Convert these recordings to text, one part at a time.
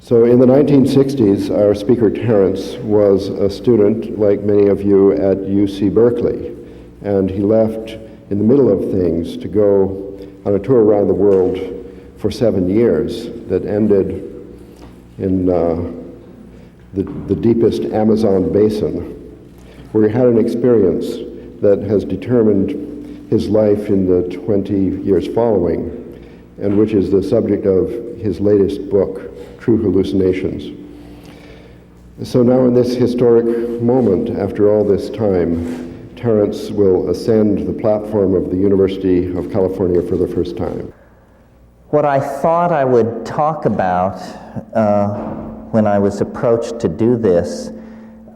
So in the 1960s, our speaker Terence was a student, like many of you, at UC Berkeley. And he left in the middle of things to go on a tour around the world for 7 years that ended in the deepest Amazon basin, where he had an experience that has determined his life in the 20 years following, and which is the subject of his latest book, True Hallucinations. So now in this historic moment, after all this time, Terence will ascend the platform of the University of California for the first time. What I thought I would talk about when I was approached to do this,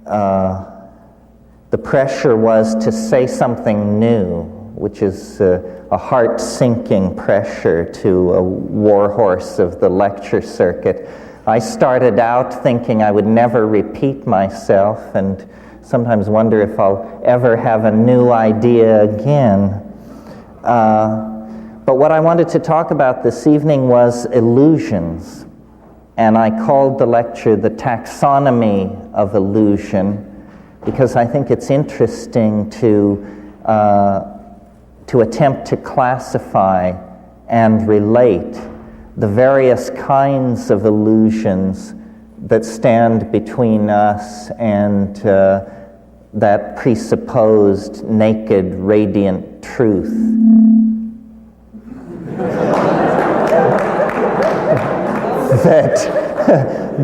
the pressure was to say something new, which is a heart-sinking pressure to a warhorse of the lecture circuit. I started out thinking I would never repeat myself and sometimes wonder if I'll ever have a new idea again. But what I wanted to talk about this evening was illusions. And I called the lecture The Taxonomy of Illusion because I think it's interesting to attempt to classify and relate the various kinds of illusions that stand between us and that presupposed naked, radiant truth.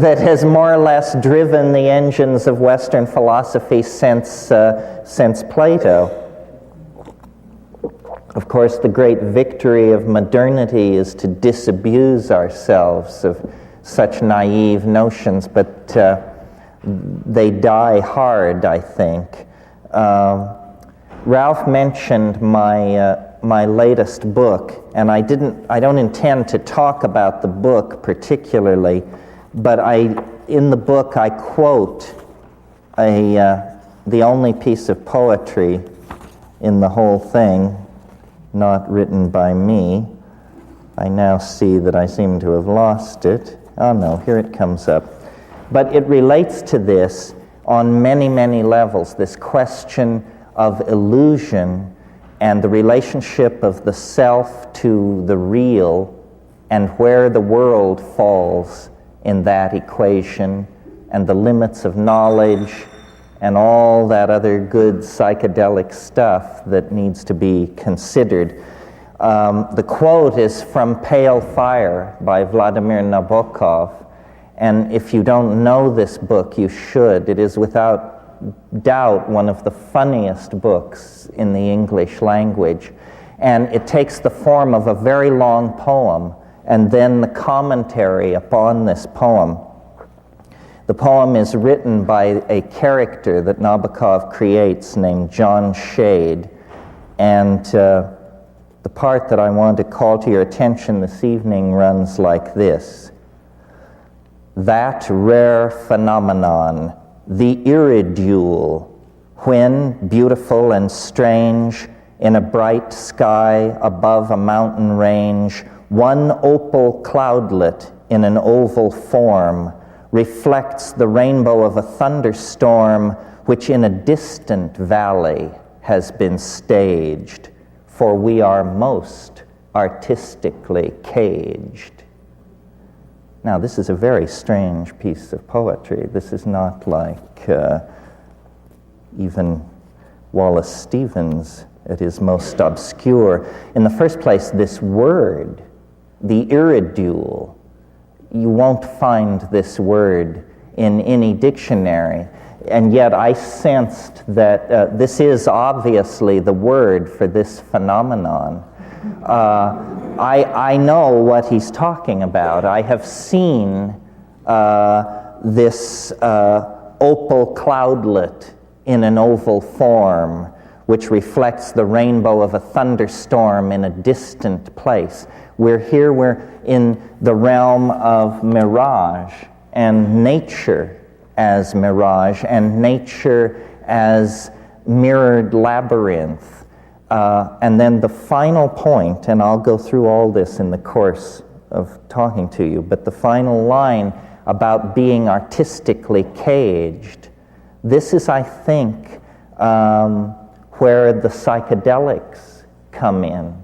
that has more or less driven the engines of Western philosophy since Plato. Of course, the great victory of modernity is to disabuse ourselves of such naive notions, but they die hard, I think. Ralph mentioned my latest book, and I don't intend to talk about the book particularly, but in the book I quote the only piece of poetry in the whole thing, not written by me. I now see that I seem to have lost it. Oh no, here it comes up. But it relates to this on many, many levels, this question of illusion and the relationship of the self to the real and where the world falls in that equation and the limits of knowledge and all that other good psychedelic stuff that needs to be considered. The quote is from Pale Fire by Vladimir Nabokov, and if you don't know this book, you should. It is without doubt one of the funniest books in the English language, and it takes the form of a very long poem and then the commentary upon this poem. The poem is written by a character that Nabokov creates named John Shade, and the part that I want to call to your attention this evening runs like this. That rare phenomenon, the iridule, when, beautiful and strange, in a bright sky above a mountain range, one opal cloudlet in an oval form reflects the rainbow of a thunderstorm which in a distant valley has been staged, for we are most artistically caged. Now, this is a very strange piece of poetry. This is not like even Wallace Stevens at his most obscure. In the first place, this word, the iridule, you won't find this word in any dictionary, and yet I sensed that this is obviously the word for this phenomenon. I know what he's talking about. I have seen this opal cloudlet in an oval form, which reflects the rainbow of a thunderstorm in a distant place. We're in the realm of mirage, and nature as mirage, and nature as mirrored labyrinth. And then the final point, and I'll go through all this in the course of talking to you, but the final line about being artistically caged. This is, I think, where the psychedelics come in,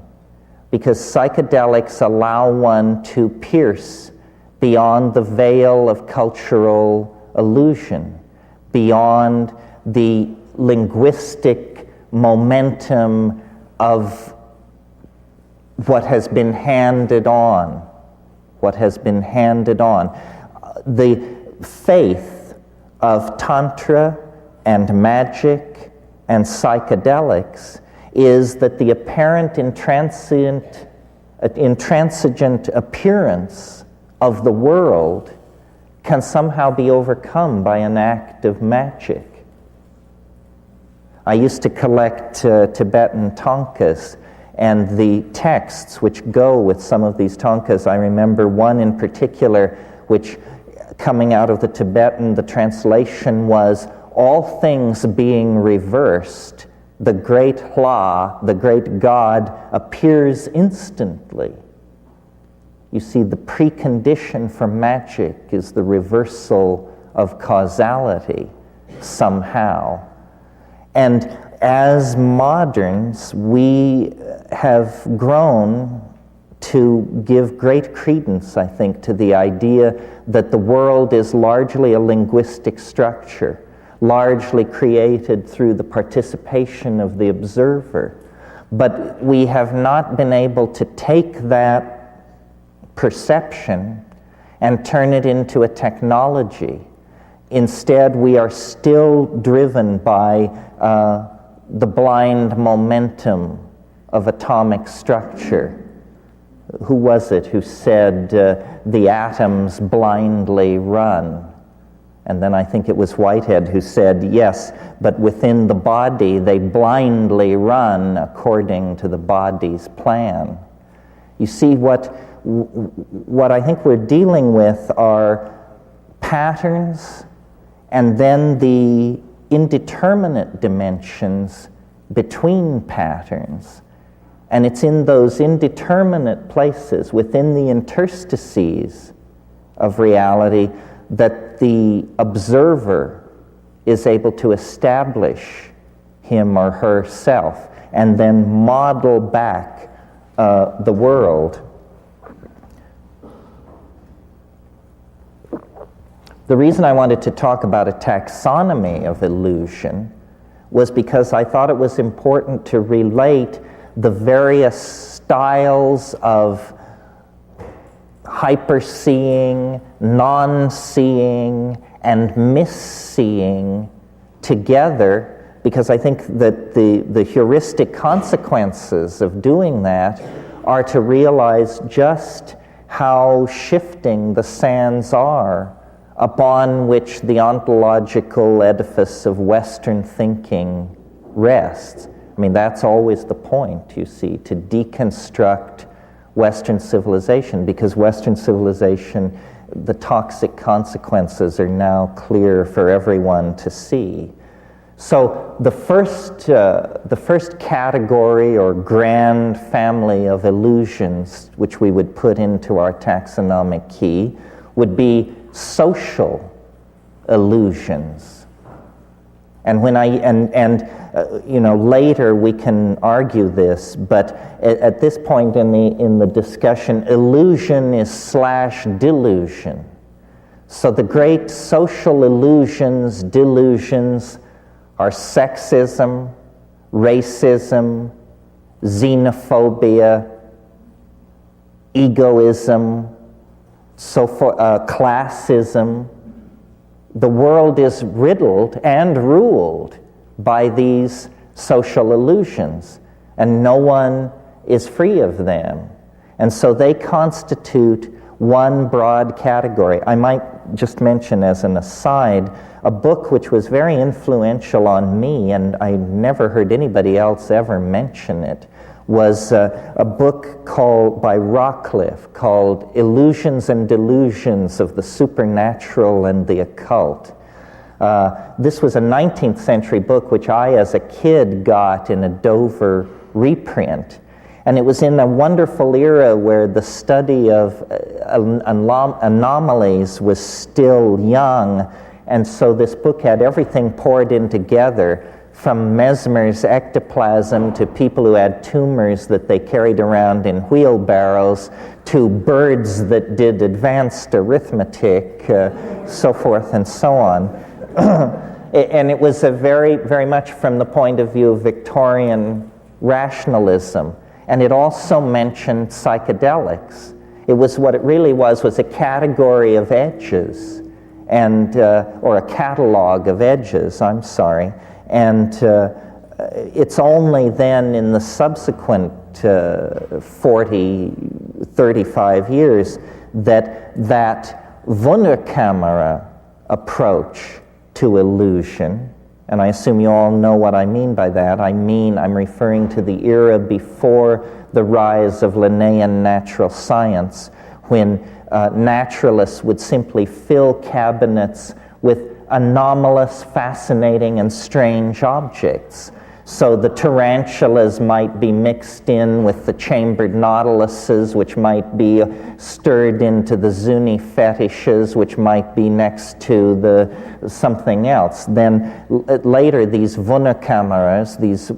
because psychedelics allow one to pierce beyond the veil of cultural illusion, beyond the linguistic momentum of what has been handed on. The faith of Tantra and magic and psychedelics is that the apparent intransigent appearance of the world can somehow be overcome by an act of magic. I used to collect Tibetan thangkas, and the texts which go with some of these thangkas, I remember one in particular which, coming out of the Tibetan, the translation was, all things being reversed, the great Hla, the great God, appears instantly. You see, the precondition for magic is the reversal of causality somehow. And as moderns, we have grown to give great credence, I think, to the idea that the world is largely a linguistic structure, largely created through the participation of the observer. But we have not been able to take that perception and turn it into a technology. Instead, we are still driven by the blind momentum of atomic structure. Who was it who said the atoms blindly run? And then I think it was Whitehead who said, yes, but within the body they blindly run according to the body's plan. You see, what I think we're dealing with are patterns and then the indeterminate dimensions between patterns. And it's in those indeterminate places, within the interstices of reality, that the observer is able to establish him or herself and then model back the world. The reason I wanted to talk about a taxonomy of illusion was because I thought it was important to relate the various styles of hyperseeing, non-seeing, and misseeing together, because I think that the heuristic consequences of doing that are to realize just how shifting the sands are upon which the ontological edifice of Western thinking rests. I mean, that's always the point, you see, to deconstruct Western civilization, because Western civilization, the toxic consequences are now clear for everyone to see. So the first category or grand family of illusions which we would put into our taxonomic key would be social illusions. And when later we can argue this, but at this point in the discussion, illusion is / delusion. So the great social illusions, delusions, are sexism, racism, xenophobia, egoism, classism. The world is riddled and ruled by these social illusions, and no one is free of them. And so they constitute one broad category. I might just mention as an aside, a book which was very influential on me, and I never heard anybody else ever mention it, was a book by Rockcliffe called Illusions and Delusions of the Supernatural and the Occult. This was a 19th century book which I, as a kid, got in a Dover reprint. And it was in a wonderful era where the study of anomalies was still young, and so this book had everything poured in together, from Mesmer's ectoplasm to people who had tumors that they carried around in wheelbarrows, to birds that did advanced arithmetic, so forth and so on. And it was a very, very much from the point of view of Victorian rationalism. And it also mentioned psychedelics. It was what it really was a category of edges, and or a catalog of edges, I'm sorry. And it's only then in the subsequent 40, 35 years that Wunderkamera approach to illusion, and I assume you all know what I mean by that. I'm referring to the era before the rise of Linnaean natural science, when naturalists would simply fill cabinets with anomalous, fascinating, and strange objects. So the tarantulas might be mixed in with the chambered nautiluses, which might be stirred into the Zuni fetishes, which might be next to the something else. Then later, these Wunderkameras, these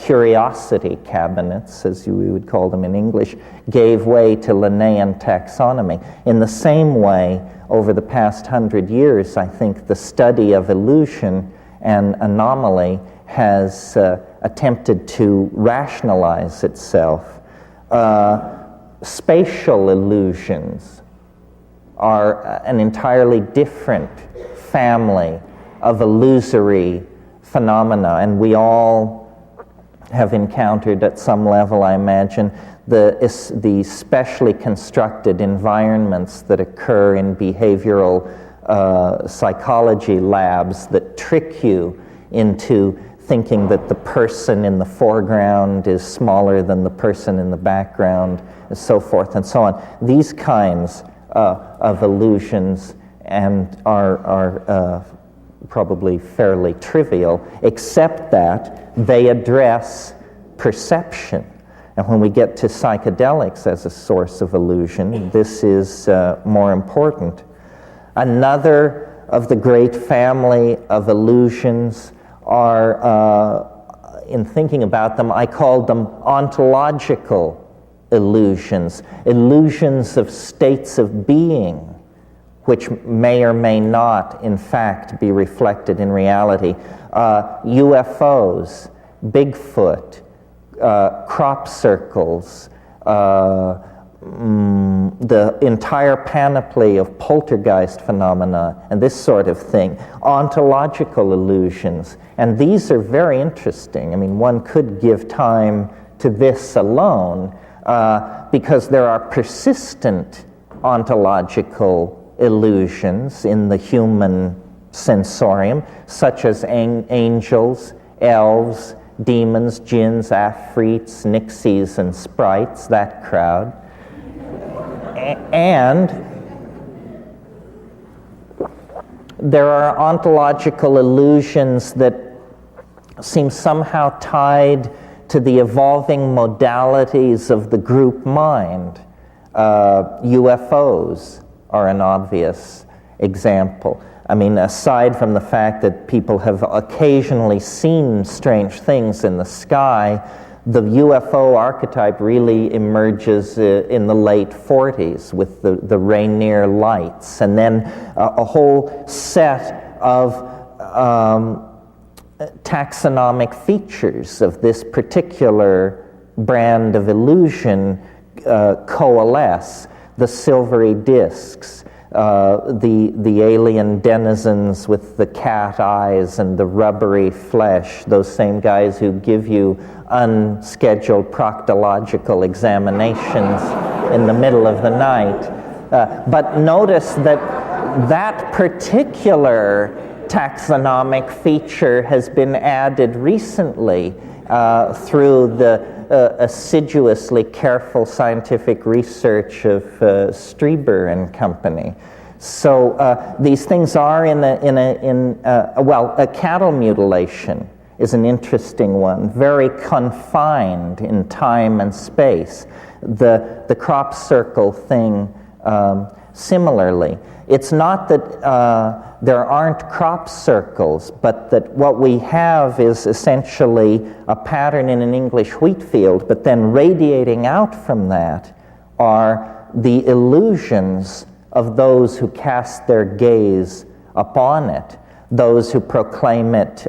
curiosity cabinets, as we would call them in English, gave way to Linnaean taxonomy. In the same way, over the past 100 years, I think the study of illusion and anomaly has attempted to rationalize itself. Spatial illusions are an entirely different family of illusory phenomena, and we all have encountered at some level, I imagine, the specially constructed environments that occur in behavioral psychology labs that trick you into thinking that the person in the foreground is smaller than the person in the background, and so forth and so on. These kinds of illusions and are probably fairly trivial, except that they address perception. And when we get to psychedelics as a source of illusion, this is more important. Another of the great family of illusions are, in thinking about them, I called them ontological illusions, illusions of states of being, which may or may not, in fact, be reflected in reality. UFOs, Bigfoot, crop circles, the entire panoply of poltergeist phenomena, and this sort of thing, ontological illusions. And these are very interesting. I mean, one could give time to this alone, because there are persistent ontological illusions in the human sensorium, such as angels, elves, demons, jinns, afrits, nixies, and sprites, that crowd. And there are ontological illusions that seem somehow tied to the evolving modalities of the group mind. UFOs are an obvious example. I mean, aside from the fact that people have occasionally seen strange things in the sky, the UFO archetype really emerges in the late 40s with the Rainier lights, and then a whole set of taxonomic features of this particular brand of illusion coalesce. The silvery discs, the alien denizens with the cat eyes and the rubbery flesh, those same guys who give you unscheduled proctological examinations in the middle of the night. But notice that particular taxonomic feature has been added recently through the assiduously careful scientific research of Strieber and company. So these things are a cattle mutilation is an interesting one, very confined in time and space. The crop circle thing, similarly. It's not that there aren't crop circles, but that what we have is essentially a pattern in an English wheat field, but then radiating out from that are the illusions of those who cast their gaze upon it, those who proclaim it,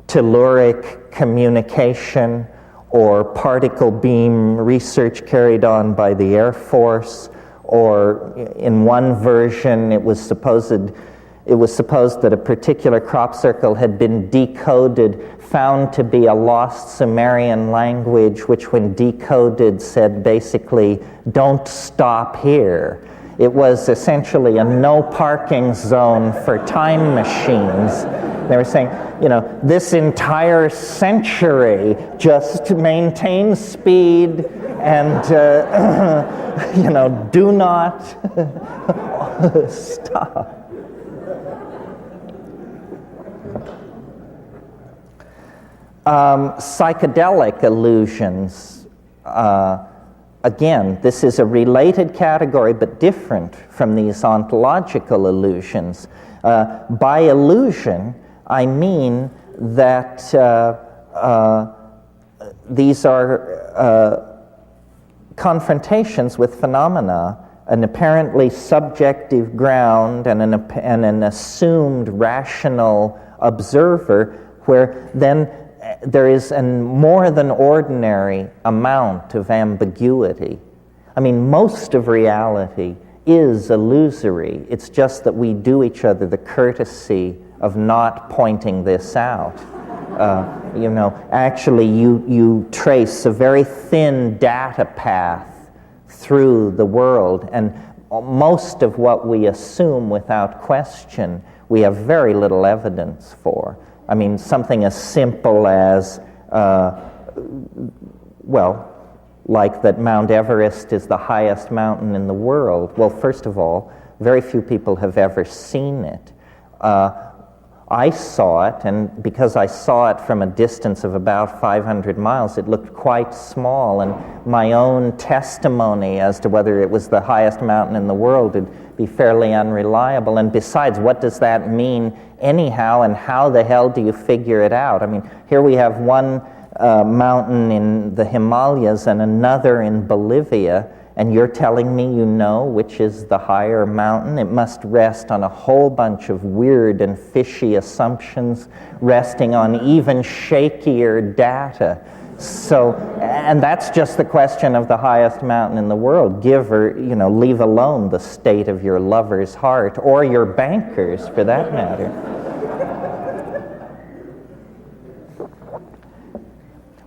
telluric communication or particle beam research carried on by the Air Force, or in one version it was supposed that a particular crop circle had been decoded, found to be a lost Sumerian language, which when decoded said basically, "Don't stop here." It was essentially a no parking zone for time machines. They were saying, this entire century, just maintain speed and, do not stop. Psychedelic illusions. Again, this is a related category, but different from these ontological illusions. By illusion, I mean that these are confrontations with phenomena, an apparently subjective ground and an assumed rational observer, where then there is a more than ordinary amount of ambiguity. I mean, most of reality is illusory. It's just that we do each other the courtesy of not pointing this out. Actually you trace a very thin data path through the world, and most of what we assume without question, we have very little evidence for. I mean, something as simple as, like that Mount Everest is the highest mountain in the world. Well, first of all, very few people have ever seen it. I saw it, and because I saw it from a distance of about 500 miles, it looked quite small, and my own testimony as to whether it was the highest mountain in the world would be fairly unreliable. And besides, what does that mean anyhow, and how the hell do you figure it out? I mean, here we have one mountain in the Himalayas and another in Bolivia, and you're telling me you know which is the higher mountain? It must rest on a whole bunch of weird and fishy assumptions, resting on even shakier data. So, and that's just the question of the highest mountain in the world. Give or, leave alone the state of your lover's heart, or your banker's for that matter.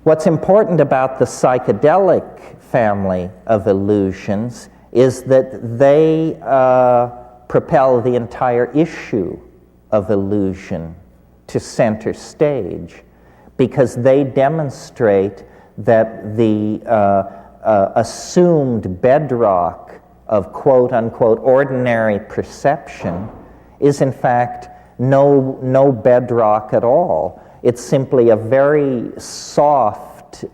What's important about the psychedelic family of illusions is that they propel the entire issue of illusion to center stage, because they demonstrate that the assumed bedrock of quote-unquote ordinary perception is in fact no bedrock at all. It's simply a very soft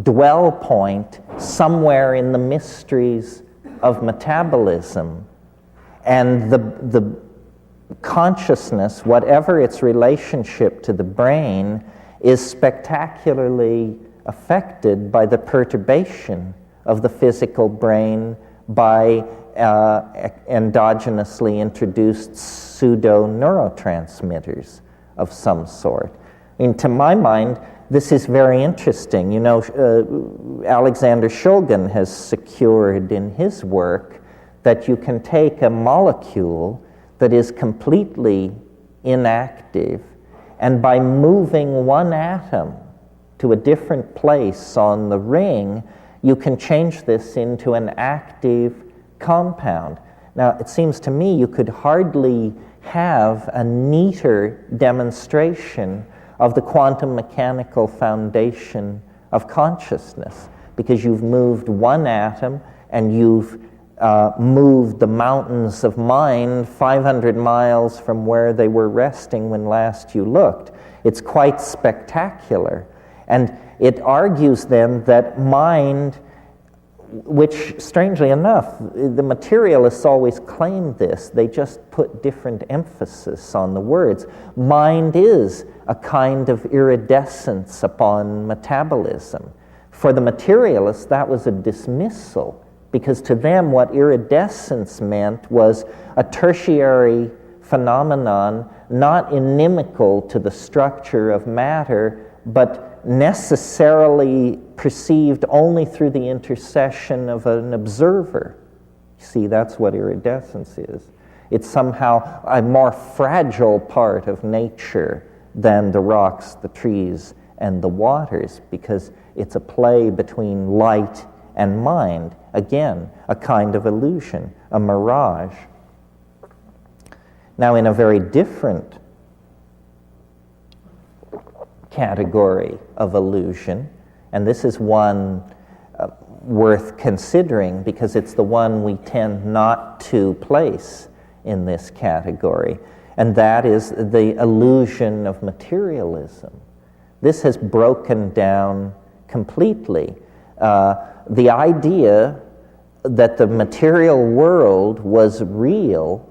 dwell point somewhere in the mysteries of metabolism. And the consciousness, whatever its relationship to the brain, is spectacularly affected by the perturbation of the physical brain by endogenously introduced pseudo-neurotransmitters of some sort. I mean, to my mind, this is very interesting. Alexander Shulgin has secured in his work that you can take a molecule that is completely inactive, and by moving one atom to a different place on the ring, you can change this into an active compound. Now, it seems to me you could hardly have a neater demonstration of the quantum mechanical foundation of consciousness, because you've moved one atom and you've moved the mountains of mind 500 miles from where they were resting when last you looked. It's quite spectacular. And it argues then that mind, which strangely enough, the materialists always claim this, they just put different emphasis on the words. Mind is a kind of iridescence upon metabolism. For the materialists, that was a dismissal, because to them what iridescence meant was a tertiary phenomenon not inimical to the structure of matter, but necessarily perceived only through the intercession of an observer. See, that's what iridescence is. It's somehow a more fragile part of nature than the rocks, the trees, and the waters, because it's a play between light and mind. Again, a kind of illusion, a mirage. Now, in a very different category of illusion, and this is one worth considering because it's the one we tend not to place in this category, and that is the illusion of materialism. This has broken down completely. The idea that the material world was real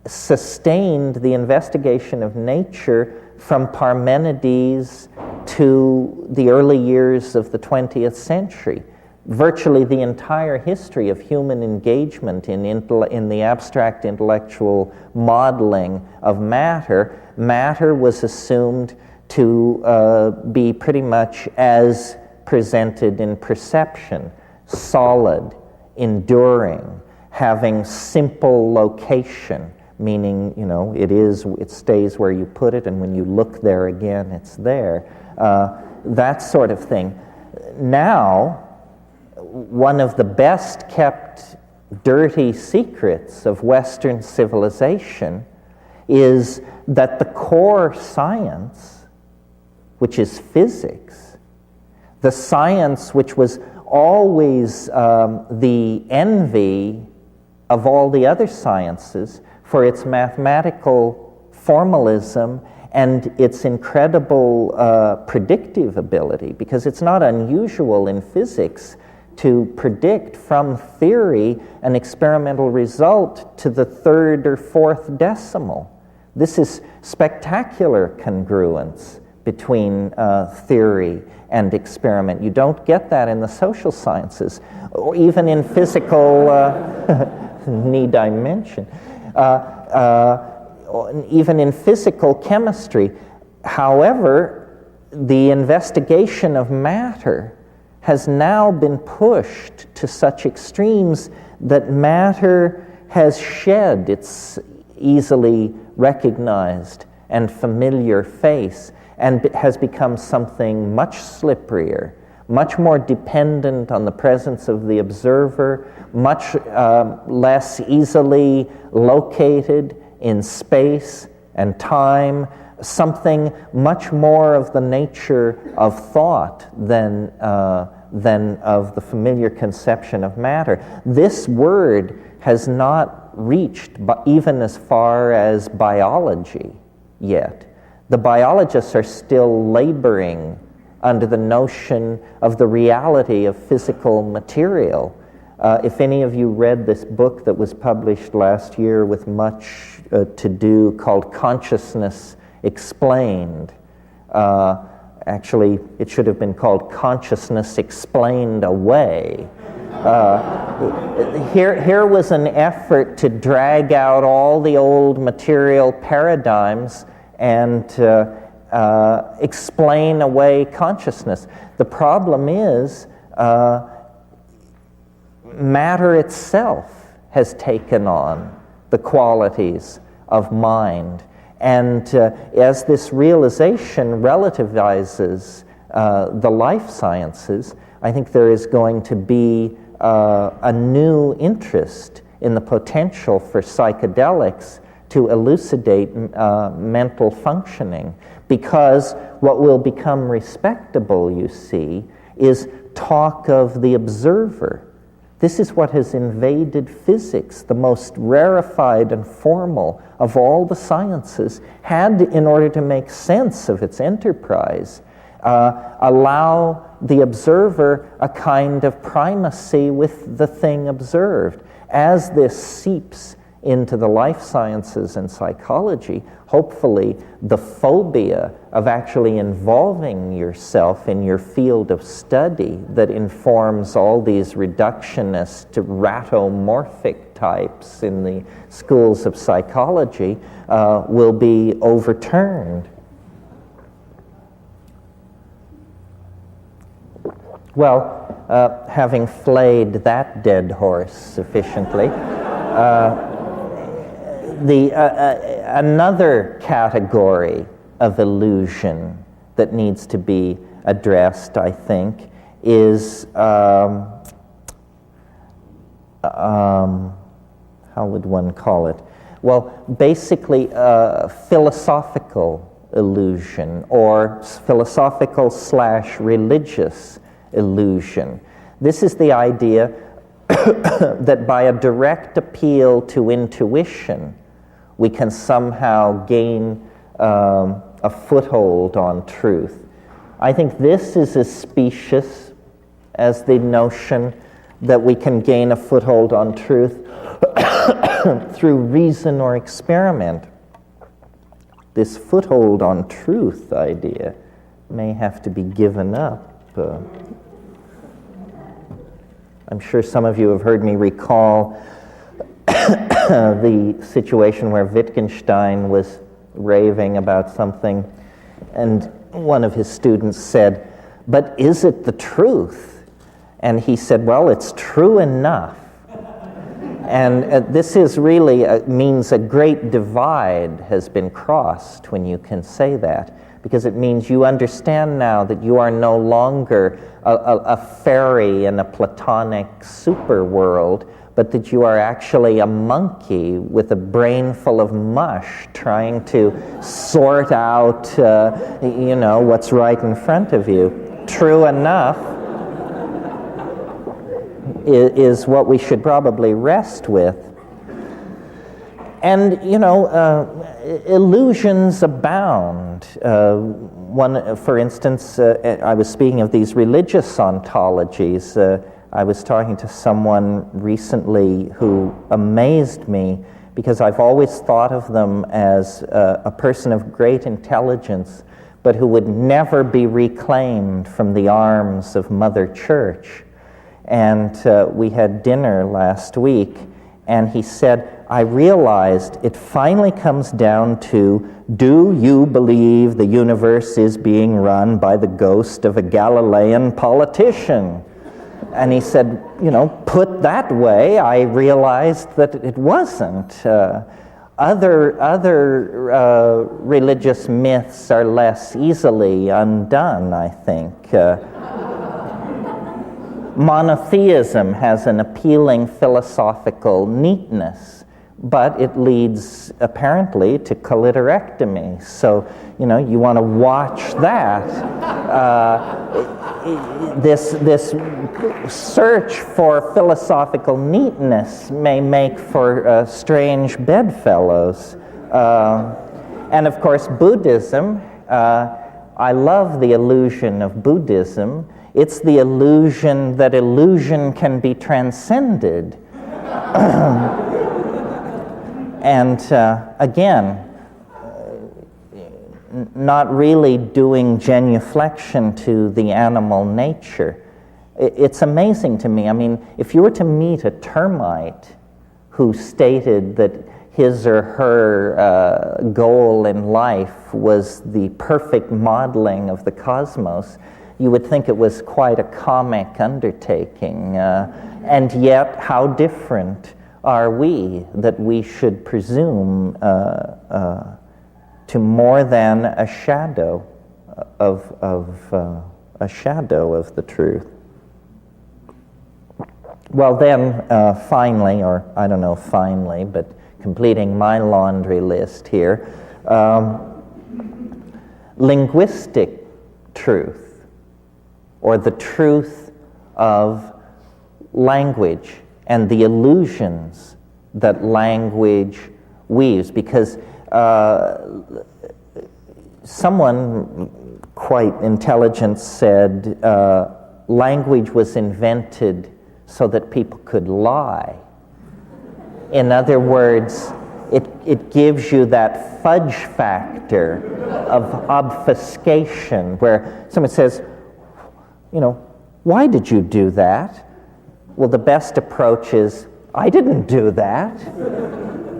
sustained the investigation of nature from Parmenides to the early years of the 20th century. Virtually the entire history of human engagement in the abstract intellectual modeling of matter, matter was assumed to be pretty much as presented in perception, solid, enduring, having simple location, meaning, it stays where you put it, and when you look there again, it's there. That sort of thing. Now, one of the best kept dirty secrets of Western civilization is that the core science, which is physics, the science which was always the envy of all the other sciences for its mathematical formalism and its incredible predictive ability, because it's not unusual in physics to predict from theory an experimental result to the third or fourth decimal. This is spectacular congruence between theory and experiment. You don't get that in the social sciences, or even in physical, need I mention, even in physical chemistry. However, the investigation of matter has now been pushed to such extremes that matter has shed its easily recognized and familiar face and has become something much slipperier, much more dependent on the presence of the observer, much less easily located in space and time, something much more of the nature of thought than of the familiar conception of matter. This word has not reached even as far as biology yet. The biologists are still laboring under the notion of the reality of physical material. If any of you read this book that was published last year with much to do called Consciousness Explained, actually it should have been called Consciousness Explained Away. Here was an effort to drag out all the old material paradigms and explain away consciousness. The problem is matter itself has taken on the qualities of mind. And as this realization relativizes the life sciences, I think there is going to be a new interest in the potential for psychedelics to elucidate mental functioning, because what will become respectable, you see, is talk of the observer, This is what has invaded physics, the most rarefied and formal of all the sciences, had, in order to make sense of its enterprise, allow the observer a kind of primacy with the thing observed. As this seeps into the life sciences and psychology, hopefully the phobia of actually involving yourself in your field of study that informs all these reductionist, ratomorphic types in the schools of psychology will be overturned. Well, having flayed that dead horse sufficiently, another category of illusion that needs to be addressed, I think, is how would one call it? Well, basically philosophical illusion, or philosophical/religious illusion. This is the idea that by a direct appeal to intuition, we can somehow gain a foothold on truth. I think this is as specious as the notion that we can gain a foothold on truth through reason or experiment. This foothold on truth idea may have to be given up. I'm sure some of you have heard me recall the situation where Wittgenstein was raving about something, and one of his students said, "But is it the truth?" And he said, "Well, it's true enough." And this is really means a great divide has been crossed when you can say that, because it means you understand now that you are no longer a fairy in a Platonic super world, but that you are actually a monkey with a brain full of mush trying to sort out, what's right in front of you. True enough is what we should probably rest with. And, illusions abound. One, for instance, I was speaking of these religious ontologies. I was talking to someone recently who amazed me because I've always thought of them as a person of great intelligence, but who would never be reclaimed from the arms of Mother Church. And we had dinner last week, and he said, "I realized it finally comes down to, do you believe the universe is being run by the ghost of a Galilean politician?" And he said, put that way, I realized that it wasn't. Other religious myths are less easily undone, I think. Monotheism has an appealing philosophical neatness, but it leads apparently to clitorectomy. So, you want to watch that. This search for philosophical neatness may make for strange bedfellows. And of course, Buddhism, I love the illusion of Buddhism. It's the illusion that illusion can be transcended. And again, not really doing genuflection to the animal nature. It's amazing to me. I mean, if you were to meet a termite who stated that his or her goal in life was the perfect modeling of the cosmos, you would think it was quite a comic undertaking. And yet, how different are we that we should presume to more than a shadow of the truth? Well, then, finally, or I don't know finally, but completing my laundry list here, linguistic truth, or the truth of language and the illusions that language weaves, because someone quite intelligent said language was invented so that people could lie. In other words, it gives you that fudge factor of obfuscation, where someone says, why did you do that? Well, the best approach is, I didn't do that.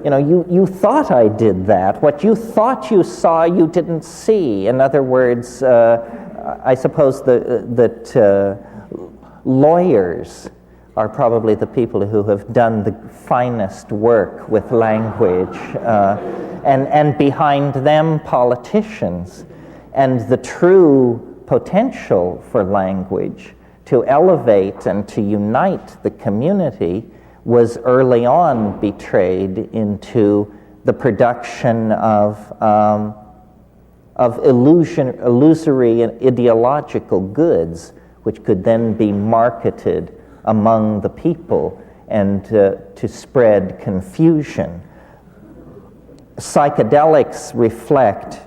You thought I did that. What you thought you saw, you didn't see. In other words, I suppose that lawyers are probably the people who have done the finest work with language, and behind them, politicians. And the true potential for language to elevate and to unite the community was early on betrayed into the production of illusory and ideological goods, which could then be marketed among the people and to spread confusion. Psychedelics reflect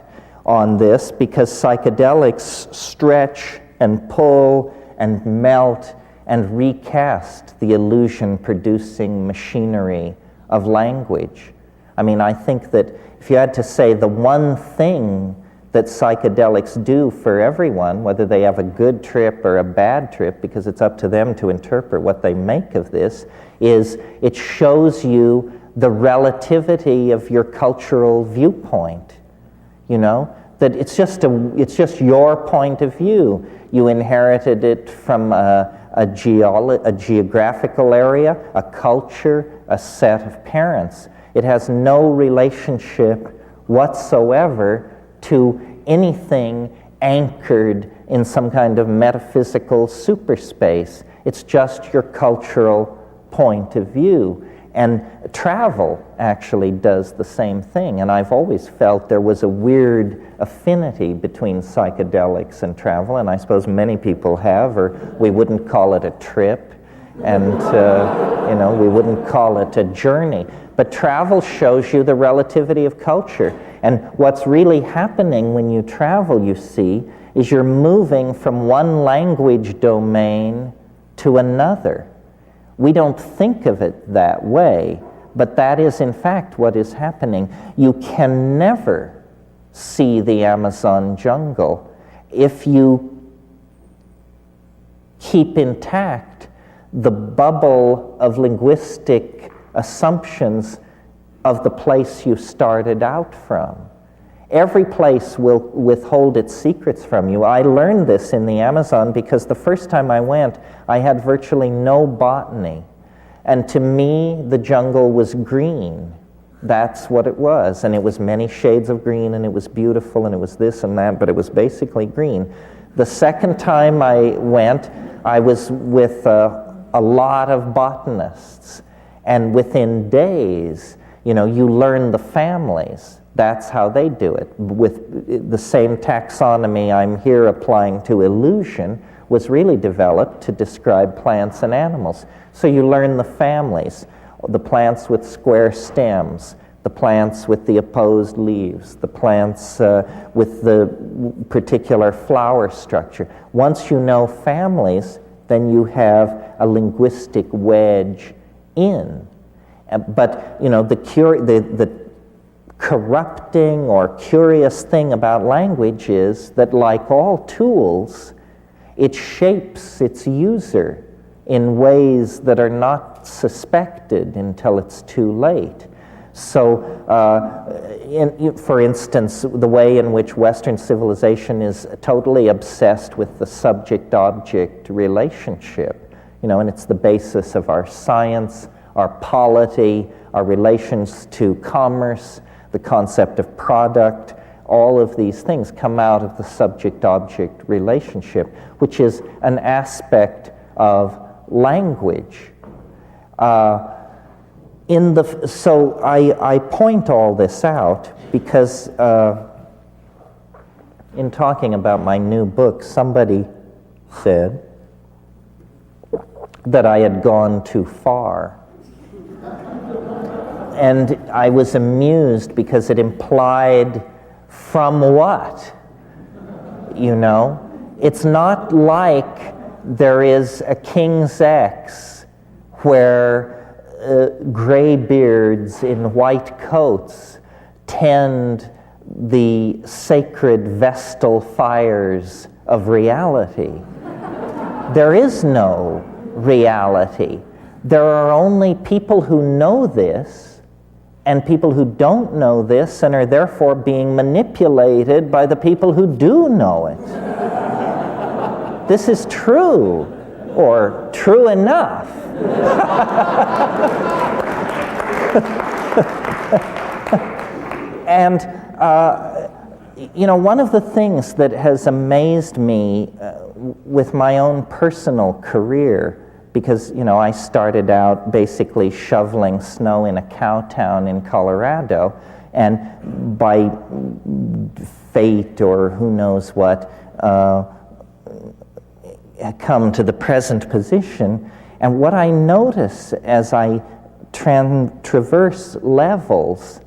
on this, because psychedelics stretch and pull and melt and recast the illusion-producing machinery of language. I mean, I think that if you had to say the one thing that psychedelics do for everyone, whether they have a good trip or a bad trip, because it's up to them to interpret what they make of this, is it shows you the relativity of your cultural viewpoint. That it's just your point of view. You inherited it from a geographical area, a culture, a set of parents. It has no relationship whatsoever to anything anchored in some kind of metaphysical superspace. It's just your cultural point of view. And travel actually does the same thing. And I've always felt there was a weird affinity between psychedelics and travel, and I suppose many people have, or we wouldn't call it a trip, and we wouldn't call it a journey. But travel shows you the relativity of culture. And what's really happening when you travel, you see, is you're moving from one language domain to another. We don't think of it that way, but that is in fact what is happening. You can never see the Amazon jungle if you keep intact the bubble of linguistic assumptions of the place you started out from. Every place will withhold its secrets from you. I learned this in the Amazon because the first time I went, I had virtually no botany. And to me, the jungle was green. That's what it was. And it was many shades of green, and it was beautiful, and it was this and that, but it was basically green. The second time I went, I was with a lot of botanists. And within days, you learn the families. That's how they do it. With the same taxonomy I'm here applying to illusion was really developed to describe plants and animals. So you learn the families, the plants with square stems, the plants with the opposed leaves, the plants with the particular flower structure. Once you know families, then you have a linguistic wedge in. But the corrupting or curious thing about language is that, like all tools, it shapes its user in ways that are not suspected until it's too late. So, for instance, the way in which Western civilization is totally obsessed with the subject-object relationship, and it's the basis of our science, our polity, our relations to commerce, the concept of product. All of these things come out of the subject-object relationship, which is an aspect of language. So I point all this out because in talking about my new book, somebody said, that I had gone too far. And I was amused because it implied, from what? You know? It's not like there is a King's X where graybeards in white coats tend the sacred vestal fires of reality. There is no reality. There are only people who know this and people who don't know this and are therefore being manipulated by the people who do know it. This is true, or true enough. And, one of the things that has amazed me with my own personal career, because, I started out basically shoveling snow in a cow town in Colorado, and by fate or who knows what, come to the present position. And what I notice as I traverse levels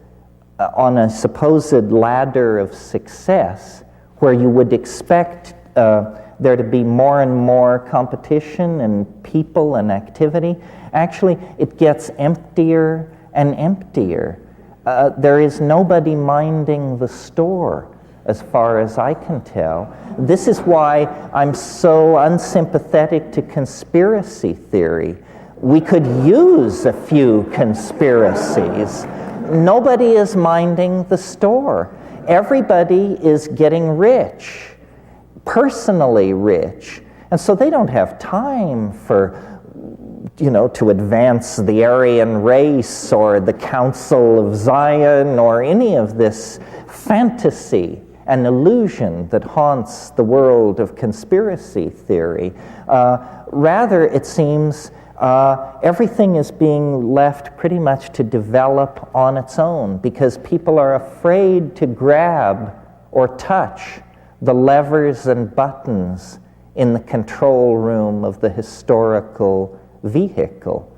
on a supposed ladder of success, where you would expect there to be more and more competition and people and activity, actually it gets emptier and emptier. There is nobody minding the store, as far as I can tell. This is why I'm so unsympathetic to conspiracy theory. We could use a few conspiracies. Nobody is minding the store. Everybody is getting rich, personally rich, and so they don't have time for, to advance the Aryan race or the Council of Zion or any of this fantasy and illusion that haunts the world of conspiracy theory. Rather, it seems everything is being left pretty much to develop on its own because people are afraid to grab or touch the levers and buttons in the control room of the historical vehicle.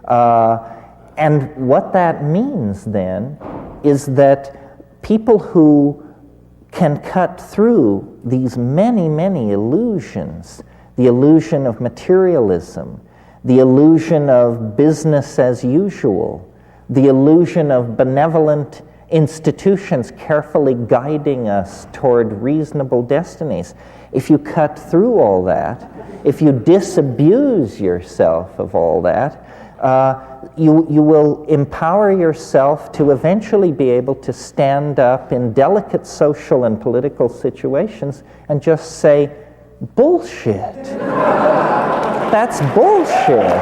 And what that means then is that people who can cut through these many, many illusions, the illusion of materialism, the illusion of business as usual, the illusion of benevolent institutions carefully guiding us toward reasonable destinies. If you cut through all that, if you disabuse yourself of all that, you will empower yourself to eventually be able to stand up in delicate social and political situations and just say, bullshit. That's bullshit.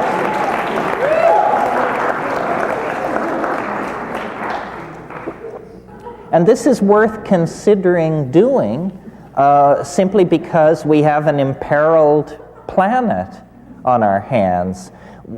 And this is worth considering doing simply because we have an imperiled planet on our hands.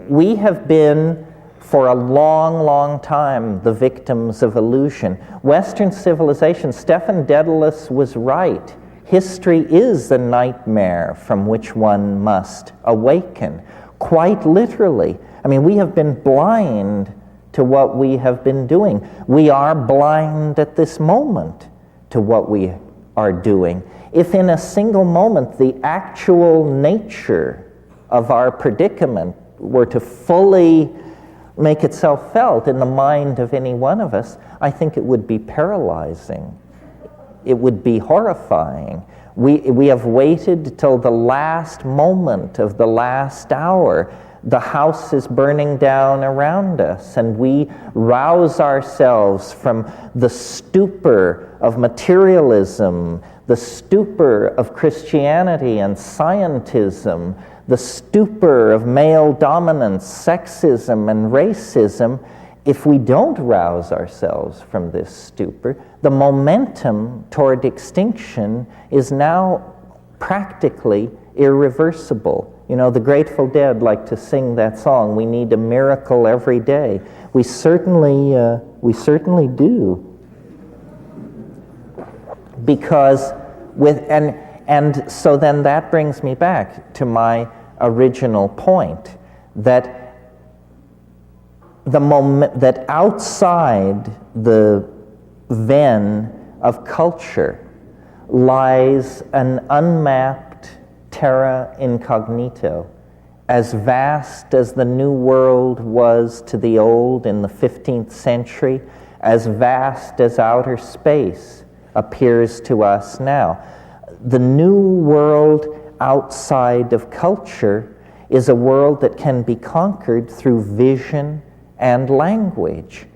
We have been, for a long, long time, the victims of illusion. Western civilization, Stephen Dedalus was right. History is a nightmare from which one must awaken, quite literally. I mean, we have been blind to what we have been doing. We are blind at this moment to what we are doing. If in a single moment the actual nature of our predicament were to fully make itself felt in the mind of any one of us, I think it would be paralyzing. It would be horrifying. We have waited till the last moment of the last hour. The house is burning down around us, and we rouse ourselves from the stupor of materialism, the stupor of Christianity and scientism, the stupor of male dominance, sexism, and racism. If we don't rouse ourselves from this stupor, the momentum toward extinction is now practically irreversible. The Grateful Dead like to sing that song, "We need a miracle every day." We certainly do. Because and so then that brings me back to my original point, that that outside the then of culture lies an unmapped terra incognito, as vast as the New World was to the Old in the 15th century, as vast as outer space appears to us now. The New World outside of culture is a world that can be conquered through vision and language.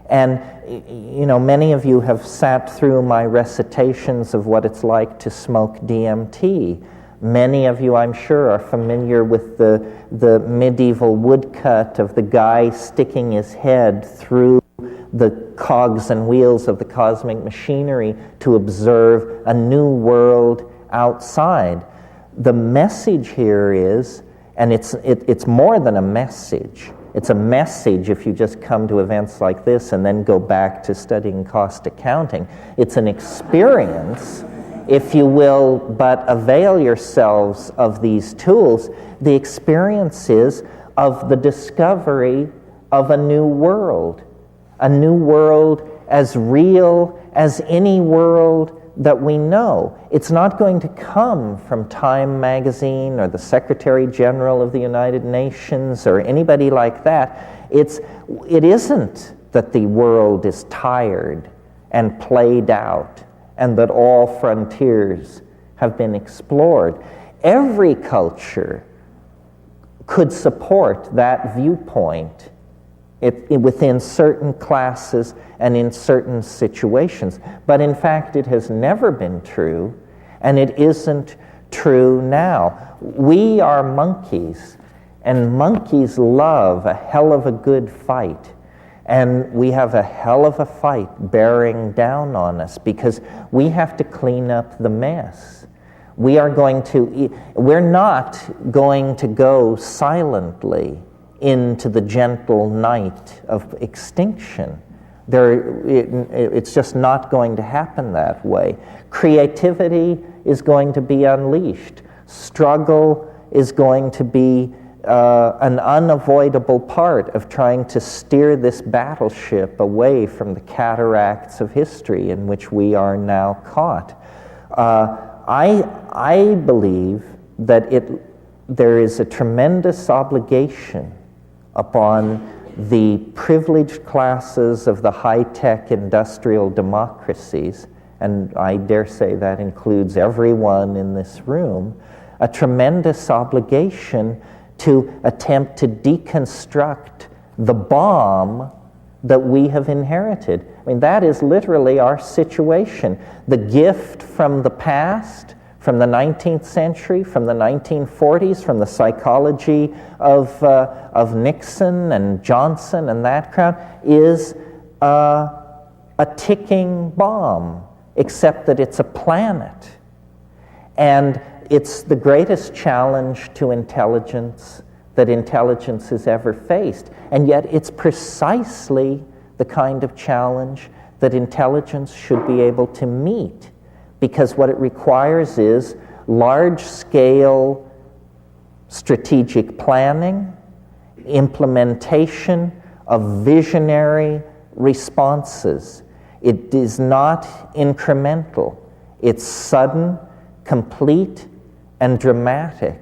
And, you know, many of you have sat through my recitations of what it's like to smoke DMT. Many of you, I'm sure, are familiar with the medieval woodcut of the guy sticking his head through the cogs and wheels of the cosmic machinery to observe a new world outside. The message here is, and it's more than a message. It's a message if you just come to events like this and then go back to studying cost accounting. It's an experience, if you will, but avail yourselves of these tools. The experience is of the discovery of a new world as real as any world that we know. It's not going to come from Time magazine or the Secretary General of the United Nations or anybody like that. It isn't that the world is tired and played out and that all frontiers have been explored. Every culture could support that viewpoint within certain classes and in certain situations. But in fact, it has never been true, and it isn't true now. We are monkeys, and monkeys love a hell of a good fight. And we have a hell of a fight bearing down on us because we have to clean up the mess. We're not going to go silently into the gentle night of extinction. It's just not going to happen that way. Creativity is going to be unleashed. Struggle is going to be an unavoidable part of trying to steer this battleship away from the cataracts of history in which we are now caught. I believe that there is a tremendous obligation upon the privileged classes of the high-tech industrial democracies, and I dare say that includes everyone in this room, a tremendous obligation to attempt to deconstruct the bomb that we have inherited. I mean, that is literally our situation. The gift from the past, from the 19th century, from the 1940s, from the psychology of Nixon and Johnson and that crowd, is a ticking bomb, except that it's a planet. And it's the greatest challenge to intelligence that intelligence has ever faced. And yet it's precisely the kind of challenge that intelligence should be able to meet, because what it requires is large-scale strategic planning, implementation of visionary responses. It is not incremental. It's sudden, complete, and dramatic.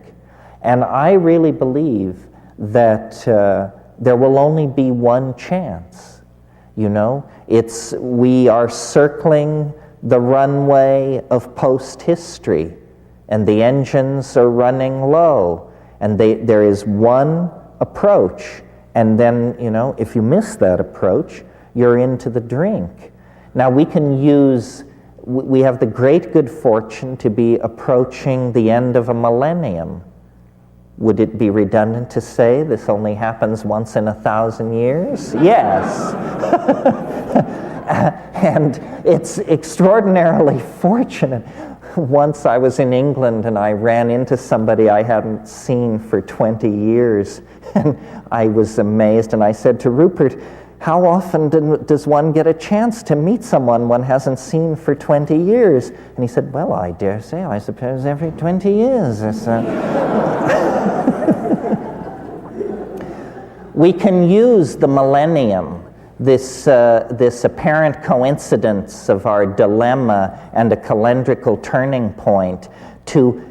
And I really believe that there will only be one chance. You know, we are circling the runway of post-history, and the engines are running low, and there is one approach, and then, you know, if you miss that approach, you're into the drink. Now, we have the great good fortune to be approaching the end of a millennium. Would it be redundant to say this only happens once in 1,000 years? Yes. And it's extraordinarily fortunate. Once I was in England and I ran into somebody I hadn't seen for 20 years, and I was amazed, and I said to Rupert, how often does one get a chance to meet someone one hasn't seen for 20 years? And he said, well, I dare say, I suppose every 20 years or so. We can use the millennium, this apparent coincidence of our dilemma and a calendrical turning point, to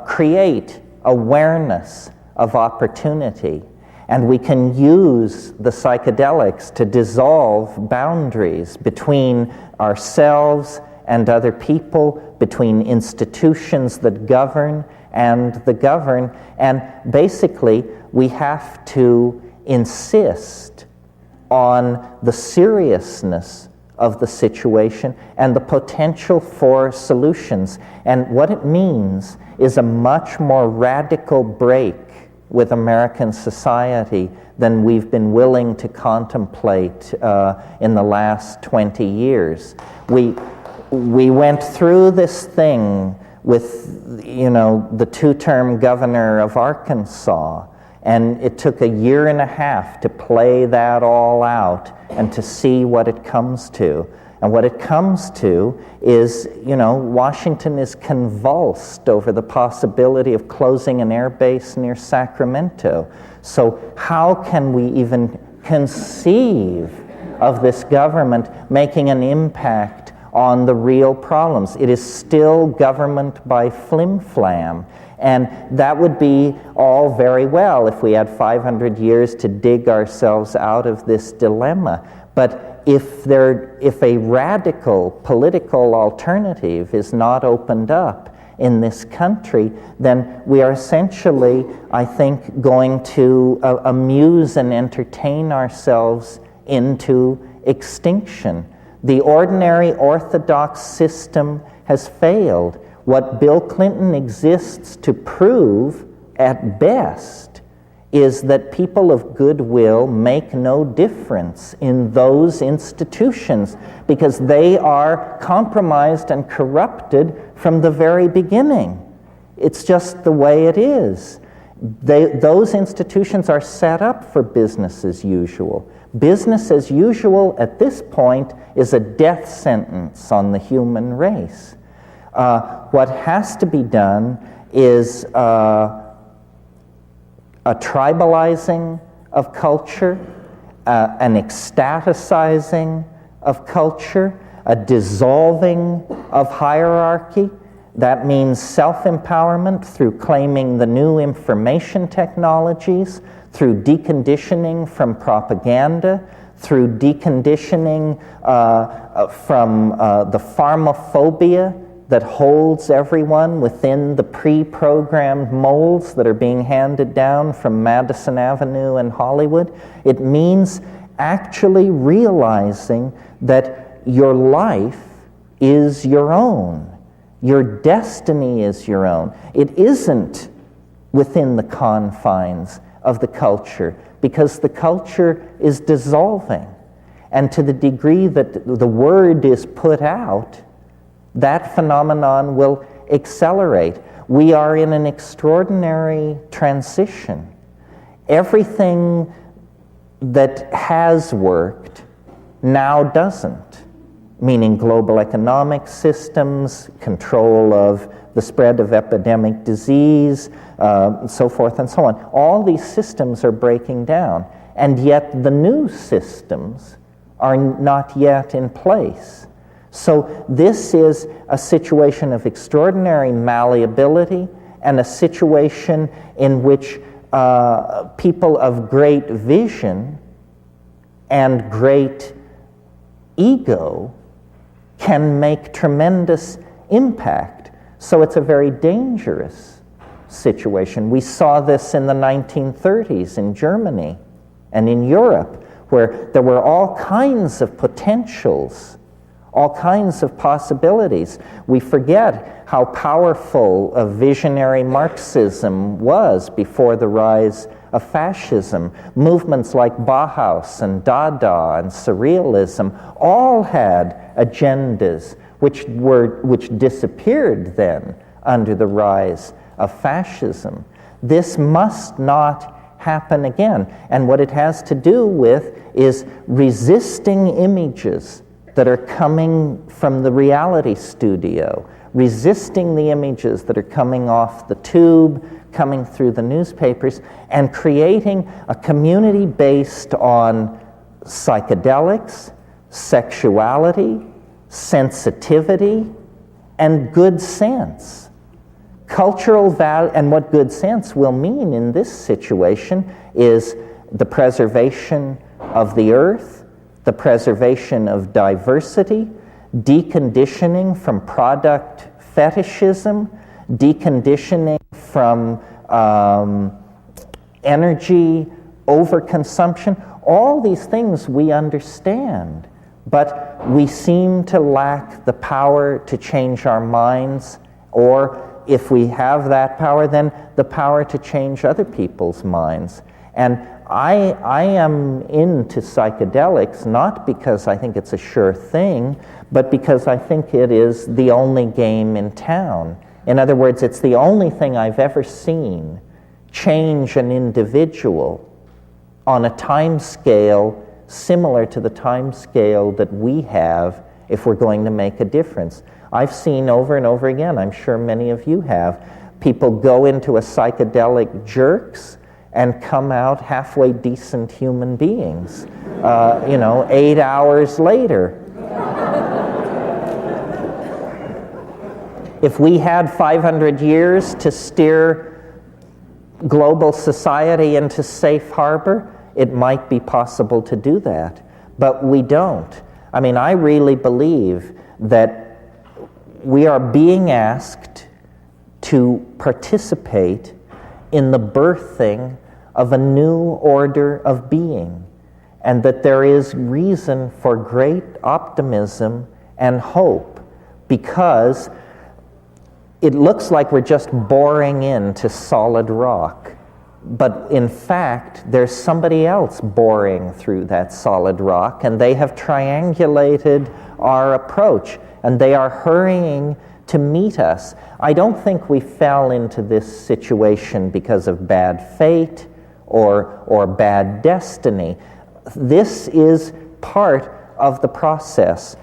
create awareness of opportunity. And we can use the psychedelics to dissolve boundaries between ourselves and other people, between institutions that govern and the governed. And basically, we have to insist on the seriousness of the situation and the potential for solutions. And what it means is a much more radical break with American society than we've been willing to contemplate in the last 20 years. We went through this thing with, the two-term governor of Arkansas, and it took 1.5 years to play that all out and to see what it comes to. And what it comes to is, Washington is convulsed over the possibility of closing an air base near Sacramento. So how can we even conceive of this government making an impact on the real problems? It is still government by flim-flam. And that would be all very well if we had 500 years to dig ourselves out of this dilemma. But if a radical political alternative is not opened up in this country, then we are essentially, I think, going to amuse and entertain ourselves into extinction. The ordinary orthodox system has failed. What Bill Clinton exists to prove, at best, is that people of goodwill make no difference in those institutions because they are compromised and corrupted from the very beginning. It's just the way it is. Those institutions are set up for business as usual. Business as usual at this point is a death sentence on the human race. What has to be done is a tribalizing of culture, an ecstaticizing of culture, a dissolving of hierarchy. That means self-empowerment through claiming the new information technologies, through deconditioning from propaganda, through deconditioning from the pharmaphobia that holds everyone within the pre-programmed molds that are being handed down from Madison Avenue and Hollywood. It means actually realizing that your life is your own. Your destiny is your own. It isn't within the confines of the culture because the culture is dissolving. And to the degree that the word is put out, that phenomenon will accelerate. We are in an extraordinary transition. Everything that has worked now doesn't, meaning global economic systems, control of the spread of epidemic disease, so forth and so on. All these systems are breaking down, and yet the new systems are not yet in place. So this is a situation of extraordinary malleability and a situation in which people of great vision and great ego can make tremendous impact. So it's a very dangerous situation. We saw this in the 1930s in Germany and in Europe, where there were all kinds of potentials, all kinds of possibilities. We forget how powerful a visionary Marxism was before the rise of fascism. Movements like Bauhaus and Dada and Surrealism all had agendas which disappeared then under the rise of fascism. This must not happen again. And what it has to do with is resisting images that are coming from the reality studio, resisting the images that are coming off the tube, coming through the newspapers, and creating a community based on psychedelics, sexuality, sensitivity, and good sense. Cultural value, and what good sense will mean in this situation is the preservation of the earth, the preservation of diversity, deconditioning from product fetishism, deconditioning from energy overconsumption. All these things we understand, but we seem to lack the power to change our minds, or if we have that power, then the power to change other people's minds. And I am into psychedelics not because I think it's a sure thing, but because I think it is the only game in town. In other words, it's the only thing I've ever seen change an individual on a time scale similar to the time scale that we have if we're going to make a difference. I've seen over and over again, I'm sure many of you have, people go into a psychedelic jerks and come out halfway decent human beings, 8 hours later. If we had 500 years to steer global society into safe harbor, it might be possible to do that, but we don't. I mean, I really believe that we are being asked to participate in the birthing of a new order of being, and that there is reason for great optimism and hope, because it looks like we're just boring into solid rock. But in fact, there's somebody else boring through that solid rock, and they have triangulated our approach, and they are hurrying to meet us. I don't think we fell into this situation because of bad fate or bad destiny. This is part of the process.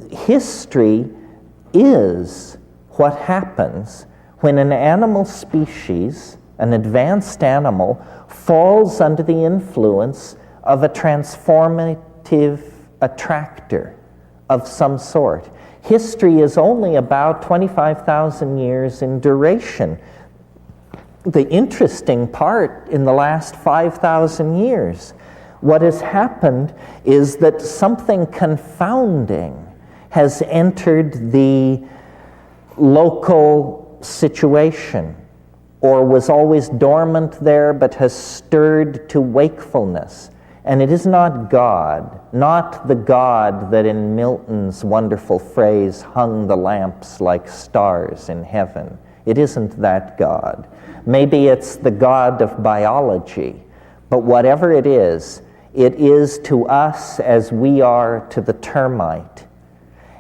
History is what happens when an animal species, an advanced animal, falls under the influence of a transformative attractor of some sort. History is only about 25,000 years in duration. The interesting part in the last 5,000 years, what has happened is that something confounding has entered the local situation, or was always dormant there but has stirred to wakefulness. And it is not God, not the God that in Milton's wonderful phrase hung the lamps like stars in heaven. It isn't that God. Maybe it's the God of biology, but whatever it is to us as we are to the termite.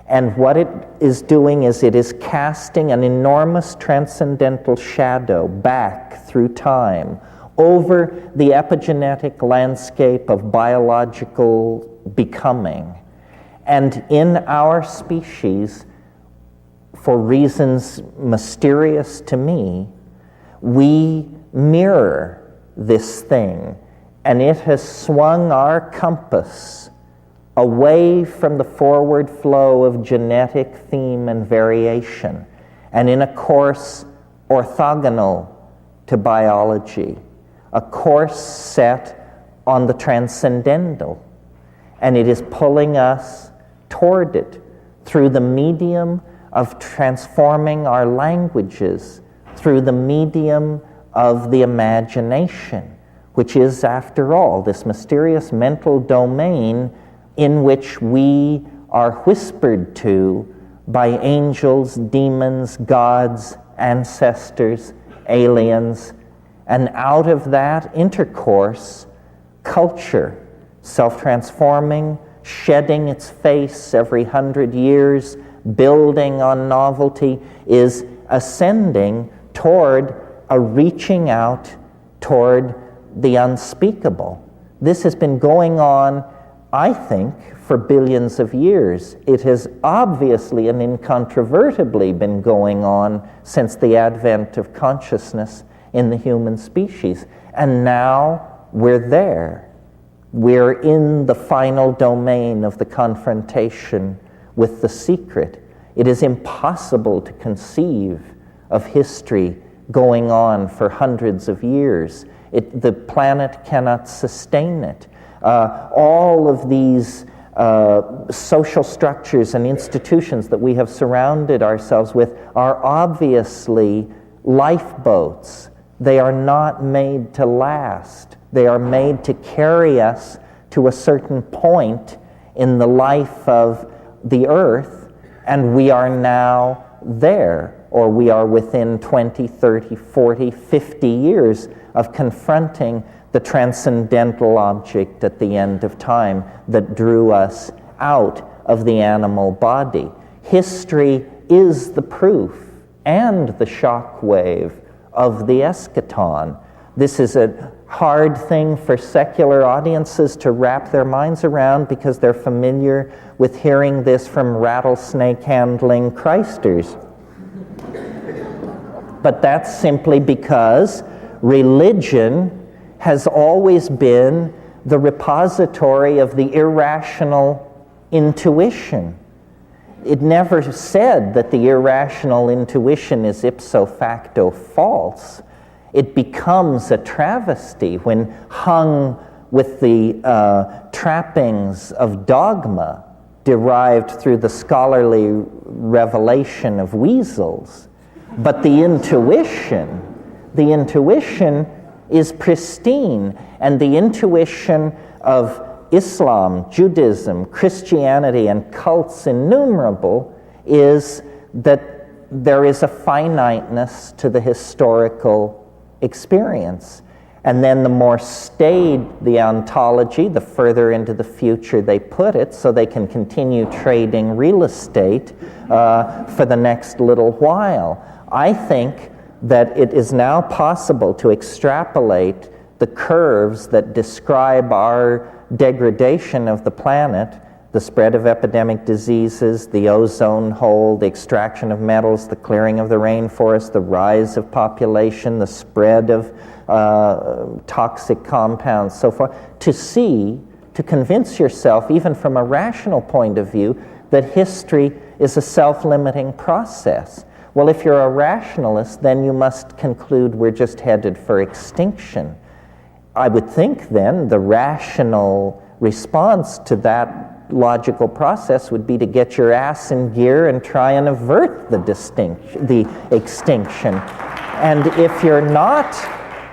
And what it is doing is it is casting an enormous transcendental shadow back through time over the epigenetic landscape of biological becoming. And in our species, for reasons mysterious to me, we mirror this thing, and it has swung our compass away from the forward flow of genetic theme and variation, and in a course orthogonal to biology, a course set on the transcendental, and it is pulling us toward it through the medium of transforming our languages, through the medium of the imagination, which is, after all, this mysterious mental domain in which we are whispered to by angels, demons, gods, ancestors, aliens, and out of that intercourse, culture, self-transforming, shedding its face every 100 years, building on novelty, is ascending toward a reaching out toward the unspeakable. This has been going on, I think, for billions of years. It has obviously and incontrovertibly been going on since the advent of consciousness in the human species. And now we're there. We're in the final domain of the confrontation with the secret. It is impossible to conceive of history going on for hundreds of years. The planet cannot sustain it. All of these social structures and institutions that we have surrounded ourselves with are obviously lifeboats. They are not made to last. They are made to carry us to a certain point in the life of the earth, and we are now there, or we are within 20, 30, 40, 50 years of confronting the transcendental object at the end of time that drew us out of the animal body. History is the proof and the shock wave of the eschaton. This is a hard thing for secular audiences to wrap their minds around because they're familiar with hearing this from rattlesnake-handling Christers. But that's simply because religion has always been the repository of the irrational intuition. It never said that the irrational intuition is ipso facto false. It becomes a travesty when hung with the trappings of dogma derived through the scholarly revelation of weasels. But the intuition is pristine, and the intuition of Islam, Judaism, Christianity, and cults innumerable is that there is a finiteness to the historical experience. And then the more staid the ontology, the further into the future they put it, so they can continue trading real estate for the next little while. I think that it is now possible to extrapolate the curves that describe our degradation of the planet, the spread of epidemic diseases, the ozone hole, the extraction of metals, the clearing of the rainforest, the rise of population, the spread of toxic compounds, so forth, to convince yourself, even from a rational point of view, that history is a self-limiting process. Well, if you're a rationalist, then you must conclude we're just headed for extinction. I would think then the rational response to that logical process would be to get your ass in gear and try and avert the extinction. And if you're not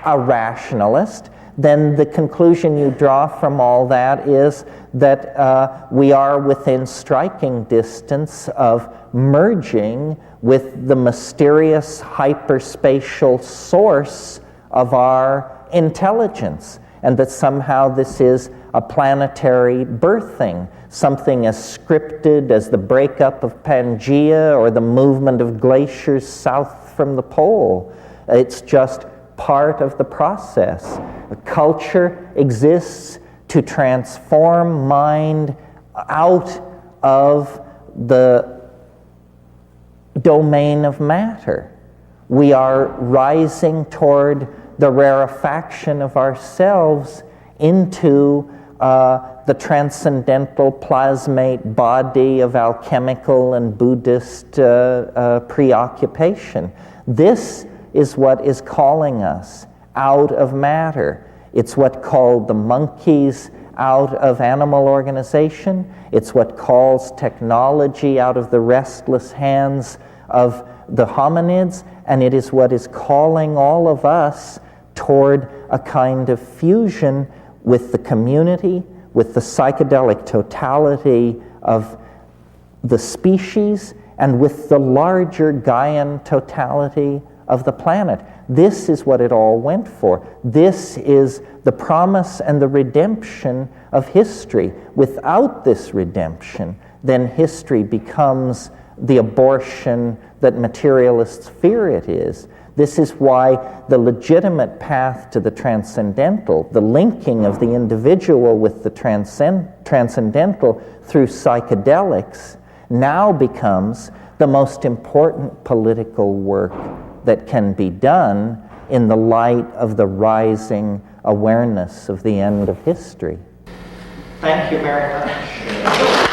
a rationalist, then the conclusion you draw from all that is that we are within striking distance of merging with the mysterious hyperspatial source of our intelligence, and that somehow this is a planetary birthing, something as scripted as the breakup of Pangaea or the movement of glaciers south from the pole. It's just part of the process. Culture exists to transform mind out of the domain of matter. We are rising toward the rarefaction of ourselves into the transcendental plasmate body of alchemical and Buddhist preoccupation. This is what is calling us out of matter. It's what called the monkeys out of animal organization. It's what calls technology out of the restless hands of the hominids, and it is what is calling all of us toward a kind of fusion with the community, with the psychedelic totality of the species, and with the larger Gaian totality of the planet. This is what it all went for. This is the promise and the redemption of history. Without this redemption, then history becomes the abortion that materialists fear it is. This is why the legitimate path to the transcendental, the linking of the individual with the transcendental through psychedelics, now becomes the most important political work that can be done in the light of the rising awareness of the end of history. Thank you very much.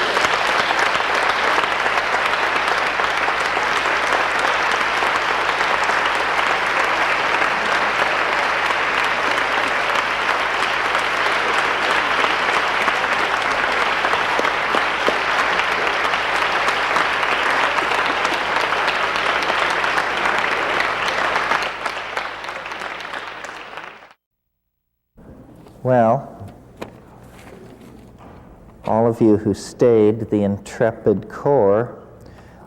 Well, all of you who stayed, the intrepid core,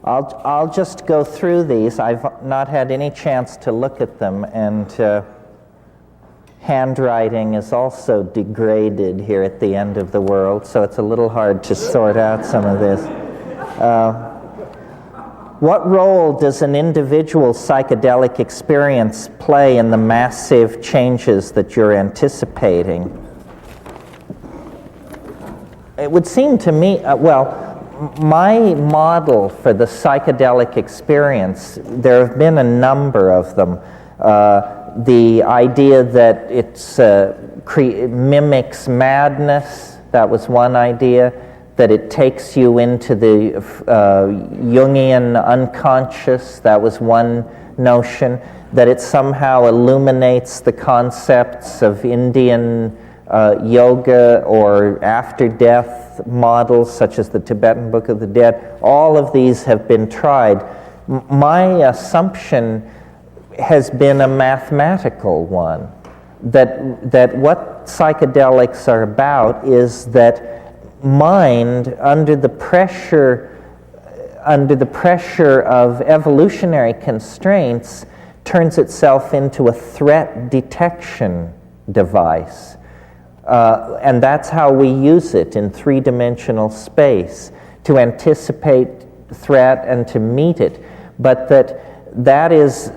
I'll just go through these. I've not had any chance to look at them, and handwriting is also degraded here at the end of the world, so it's a little hard to sort out some of this. What role does an individual psychedelic experience play in the massive changes that you're anticipating? It would seem to me, my model for the psychedelic experience, there have been a number of them. The idea that it mimics madness, that was one idea. That it takes you into the Jungian unconscious, that was one notion. That it somehow illuminates the concepts of Indian yoga or after-death models, such as the Tibetan Book of the Dead. All of these have been tried. My assumption has been a mathematical one, that what psychedelics are about is that mind, under the pressure of evolutionary constraints, turns itself into a threat detection device. And that's how we use it in three-dimensional space, to anticipate threat and to meet it. But that is,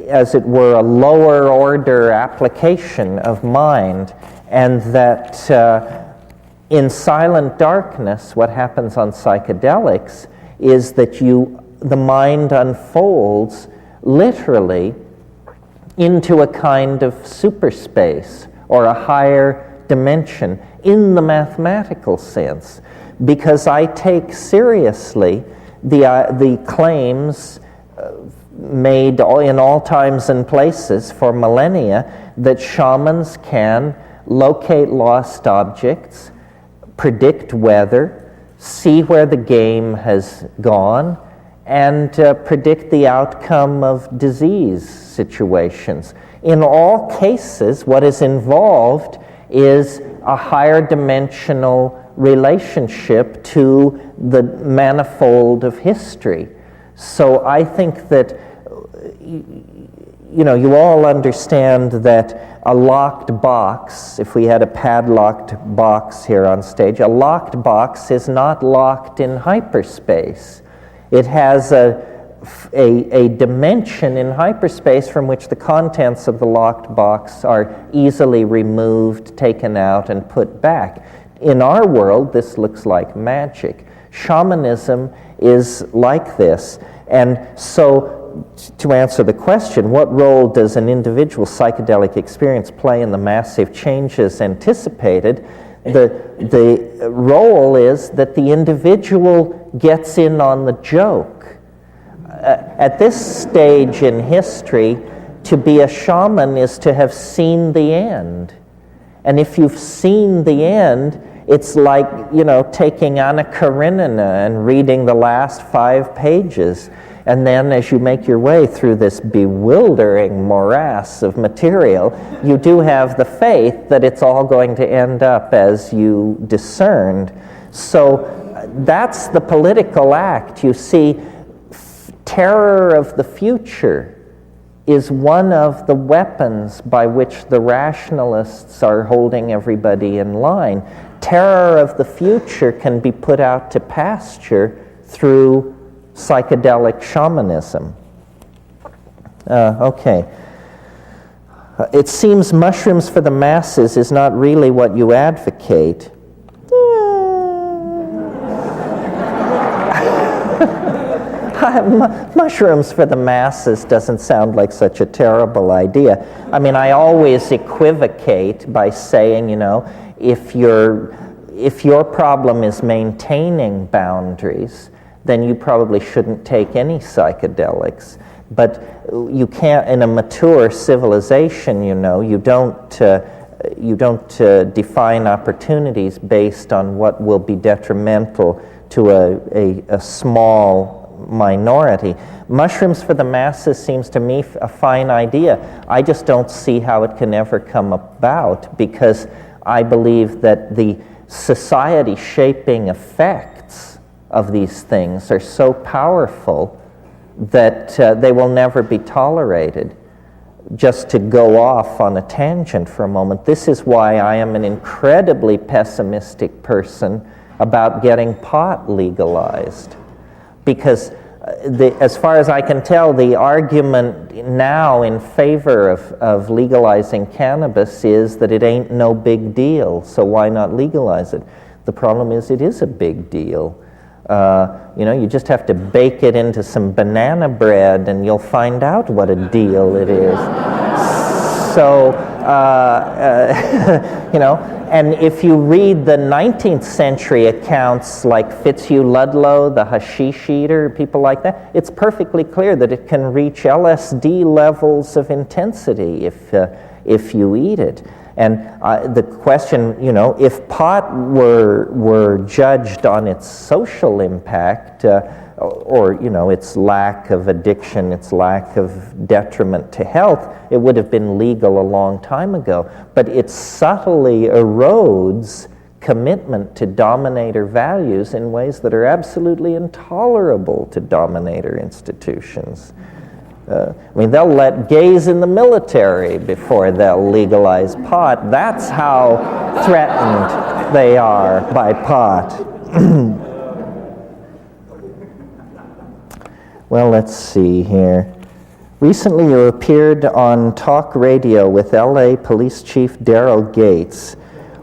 as it were, a lower order application of mind, and that in silent darkness, what happens on psychedelics is that the mind unfolds literally into a kind of superspace or a higher dimension in the mathematical sense, because I take seriously the claims made in all times and places for millennia that shamans can locate lost objects, predict weather, see where the game has gone, and predict the outcome of disease situations. In all cases, what is involved is a higher dimensional relationship to the manifold of history. So I think that, you all understand that a locked box, if we had a padlocked box here on stage, a locked box is not locked in hyperspace. It has a dimension in hyperspace from which the contents of the locked box are easily removed, taken out, and put back. In our world, this looks like magic. Shamanism is like this. And so, to answer the question, what role does an individual psychedelic experience play in the massive changes anticipated? The role is that the individual gets in on the joke. At this stage in history, to be a shaman is to have seen the end. And if you've seen the end, it's like, taking Anna Karenina and reading the last 5 pages. And then as you make your way through this bewildering morass of material, you do have the faith that it's all going to end up as you discerned. So that's the political act. You see, terror of the future is one of the weapons by which the rationalists are holding everybody in line. Terror of the future can be put out to pasture through psychedelic shamanism. Okay. It seems mushrooms for the masses is not really what you advocate. Mushrooms for the masses doesn't sound like such a terrible idea. I mean, I always equivocate by saying, if your problem is maintaining boundaries, then you probably shouldn't take any psychedelics. But you can't, in a mature civilization, you don't define opportunities based on what will be detrimental to a small minority. Mushrooms for the masses seems to me a fine idea. I just don't see how it can ever come about, because I believe that the society-shaping effects of these things are so powerful that they will never be tolerated. Just to go off on a tangent for a moment, this is why I am an incredibly pessimistic person about getting pot legalized. Because as far as I can tell, the argument now in favor of legalizing cannabis is that it ain't no big deal, so why not legalize it? The problem is it is a big deal. You just have to bake it into some banana bread and you'll find out what a deal it is. So, and if you read the 19th century accounts like Fitzhugh Ludlow, the hashish eater, people like that, it's perfectly clear that it can reach LSD levels of intensity if you eat it. And the question, if pot were judged on its social impact, or its lack of addiction, its lack of detriment to health, it would have been legal a long time ago. But it subtly erodes commitment to dominator values in ways that are absolutely intolerable to dominator institutions. They'll let gays in the military before they'll legalize pot. That's how threatened they are by pot. Well, let's see here. Recently you appeared on talk radio with LA Police Chief Daryl Gates.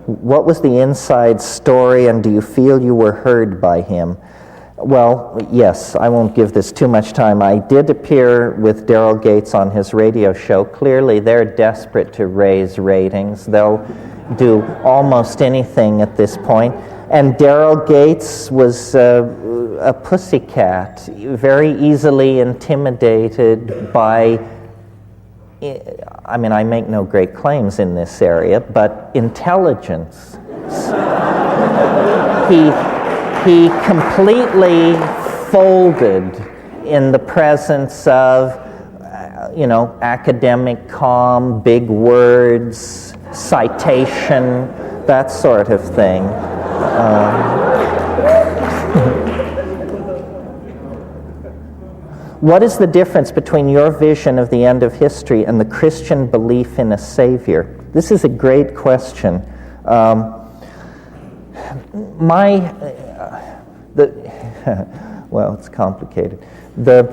What was the inside story, and do you feel you were heard by him? Well, yes, I won't give this too much time. I did appear with Daryl Gates on his radio show. Clearly, they're desperate to raise ratings. They'll do almost anything at this point. And Daryl Gates was a pussycat, very easily intimidated by, I make no great claims in this area, but intelligence. He completely folded in the presence of, academic calm, big words, citation, that sort of thing. What is the difference between your vision of the end of history and the Christian belief in a Savior? This is a great question. Well, it's complicated. The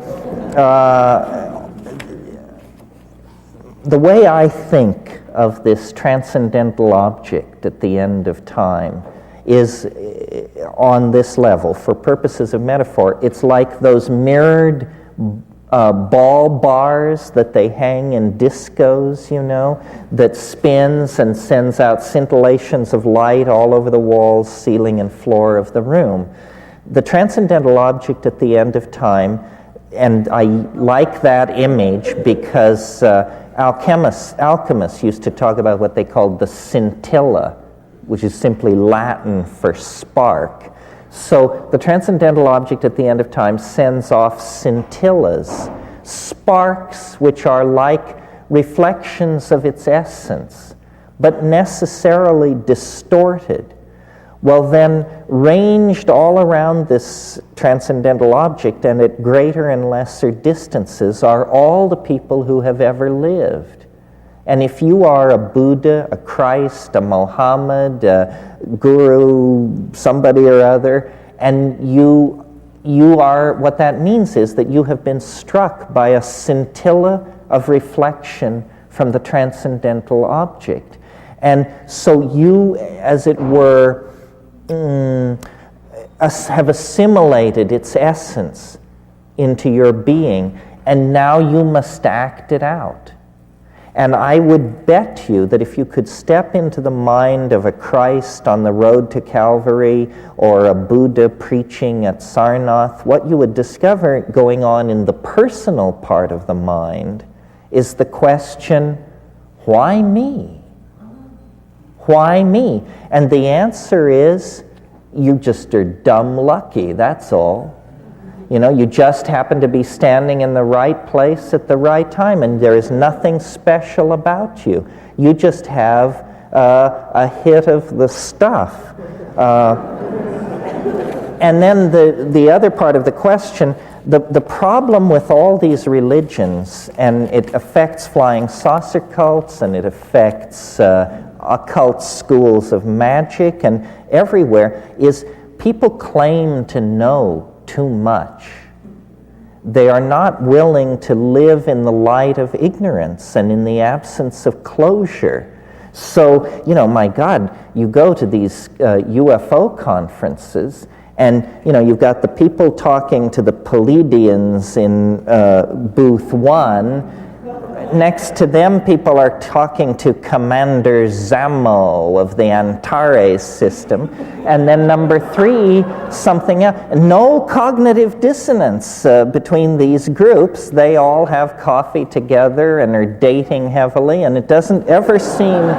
way I think of this transcendental object at the end of time is on this level. For purposes of metaphor, it's like those mirrored ball bars that they hang in discos, that spins and sends out scintillations of light all over the walls, ceiling, and floor of the room. The transcendental object at the end of time, and I like that image because alchemists used to talk about what they called the scintilla, which is simply Latin for spark. So the transcendental object at the end of time sends off scintillas, sparks which are like reflections of its essence, but necessarily distorted. Well, then, ranged all around this transcendental object and at greater and lesser distances are all the people who have ever lived. And if you are a Buddha, a Christ, a Mohammed, a guru, somebody or other, and you what that means is that you have been struck by a scintilla of reflection from the transcendental object. And so you, as it were, have assimilated its essence into your being, and now you must act it out. And I would bet you that if you could step into the mind of a Christ on the road to Calvary or a Buddha preaching at Sarnath, what you would discover going on in the personal part of the mind is the question, why me? Why me? And the answer is, you just are dumb lucky, that's all. You know, you just happen to be standing in the right place at the right time, and there is nothing special about you. You just have a hit of the stuff. And then the other part of the question, the problem with all these religions, and it affects flying saucer cults, and it affects occult schools of magic, and everywhere, is people claim to know too much. They are not willing to live in the light of ignorance and in the absence of closure. So, you know, my God, you go to these UFO conferences, and, you know, you've got the people talking to the Pleiadians in booth 1. Next to them, people are talking to Commander Zamo of the Antares system. And then number 3, something else. No cognitive dissonance between these groups. They all have coffee together and are dating heavily, and it doesn't ever seem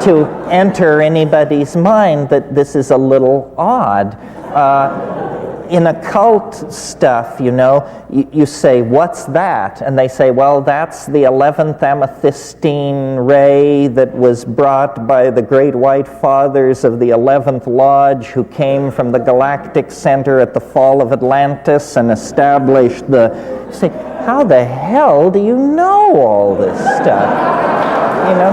to enter anybody's mind that this is a little odd. In occult stuff, you know, you say, what's that? And they say, well, that's the 11th amethystine ray that was brought by the great white fathers of the 11th Lodge who came from the galactic center at the fall of Atlantis and established the... You say, how the hell do you know all this stuff? You know,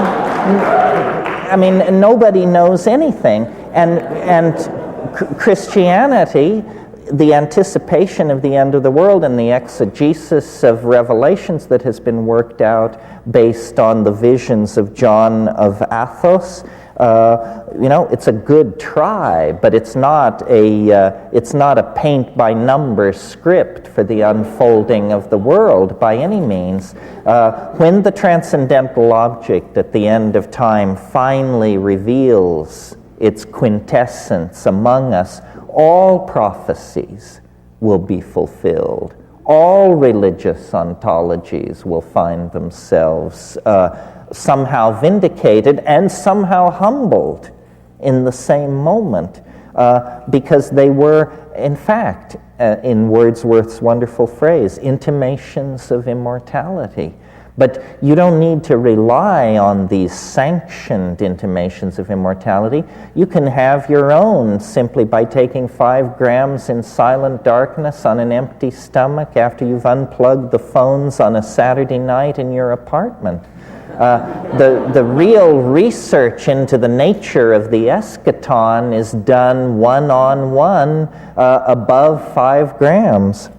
I mean, nobody knows anything. And Christianity, the anticipation of the end of the world and the exegesis of revelations that has been worked out based on the visions of John of Athos, you know, it's a good try, but it's not a paint-by-number script for the unfolding of the world by any means. When the transcendental object at the end of time finally reveals its quintessence among us, all prophecies will be fulfilled. All religious ontologies will find themselves somehow vindicated and somehow humbled in the same moment, because they were, in fact, in Wordsworth's wonderful phrase, intimations of immortality. But you don't need to rely on these sanctioned intimations of immortality. You can have your own simply by taking 5 grams in silent darkness on an empty stomach after you've unplugged the phones on a Saturday night in your apartment. The real research into the nature of the eschaton is done one-on-one above 5 grams.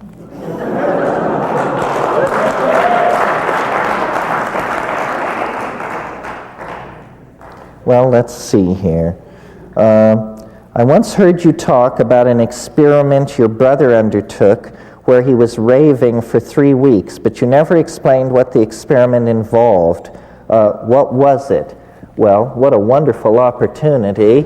Well, let's see here. I once heard you talk about an experiment your brother undertook where he was raving for 3 weeks, but you never explained what the experiment involved. What was it? Well, what a wonderful opportunity.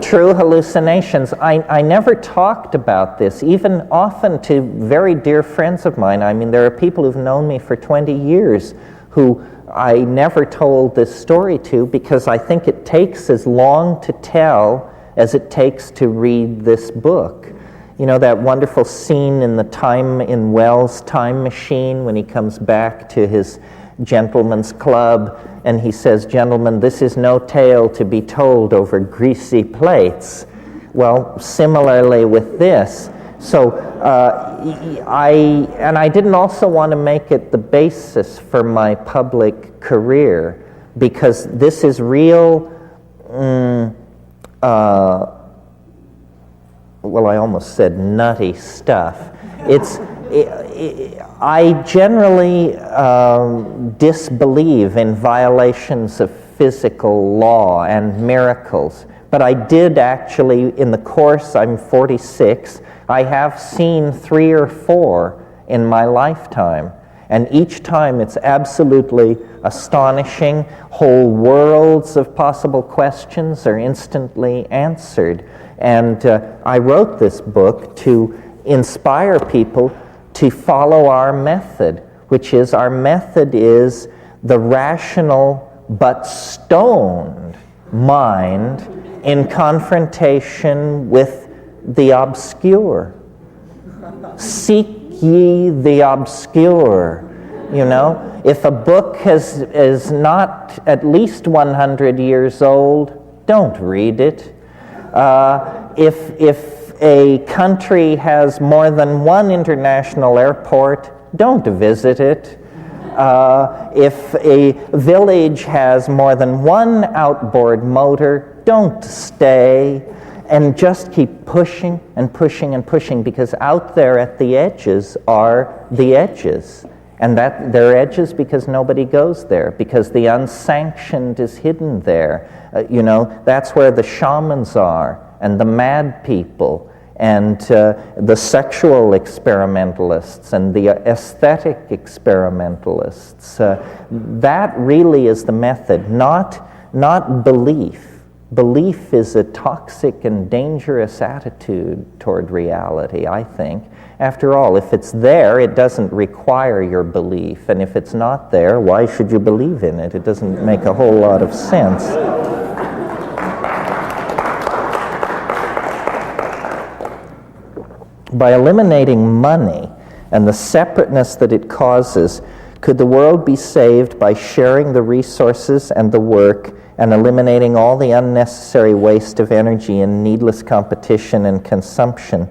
True hallucinations. I never talked about this, even often to very dear friends of mine. I mean, there are people who've known me for 20 years who I never told this story to because I think it takes as long to tell as it takes to read this book. You know, that wonderful scene in Wells' Time Machine when he comes back to his gentleman's club and he says, "Gentlemen, this is no tale to be told over greasy plates." Well, similarly with this. So I didn't also want to make it the basis for my public career because this is real well, I almost said nutty stuff. I generally disbelieve in violations of physical law and miracles. But I did actually, in the course, I'm 46, I have seen 3 or 4 in my lifetime. And each time it's absolutely astonishing. Whole worlds of possible questions are instantly answered. And I wrote this book to inspire people to follow our method, which is, our method is the rational but stoned mind in confrontation with the obscure. Seek ye the obscure. You know, if a book is not at least 100 years old, don't read it. If a country has more than one international airport, don't visit it. If a village has more than one outboard motor, don't stay. And just keep pushing and pushing and pushing, because out there at the edges are the edges. And that they're edges because nobody goes there, because the unsanctioned is hidden there. That's where the shamans are, and the mad people, and the sexual experimentalists, and the aesthetic experimentalists. That really is the method, not belief. Belief is a toxic and dangerous attitude toward reality, I think. After all, if it's there, it doesn't require your belief. And if it's not there, why should you believe in it? It doesn't make a whole lot of sense. By eliminating money and the separateness that it causes, could the world be saved by sharing the resources and the work and eliminating all the unnecessary waste of energy and needless competition and consumption?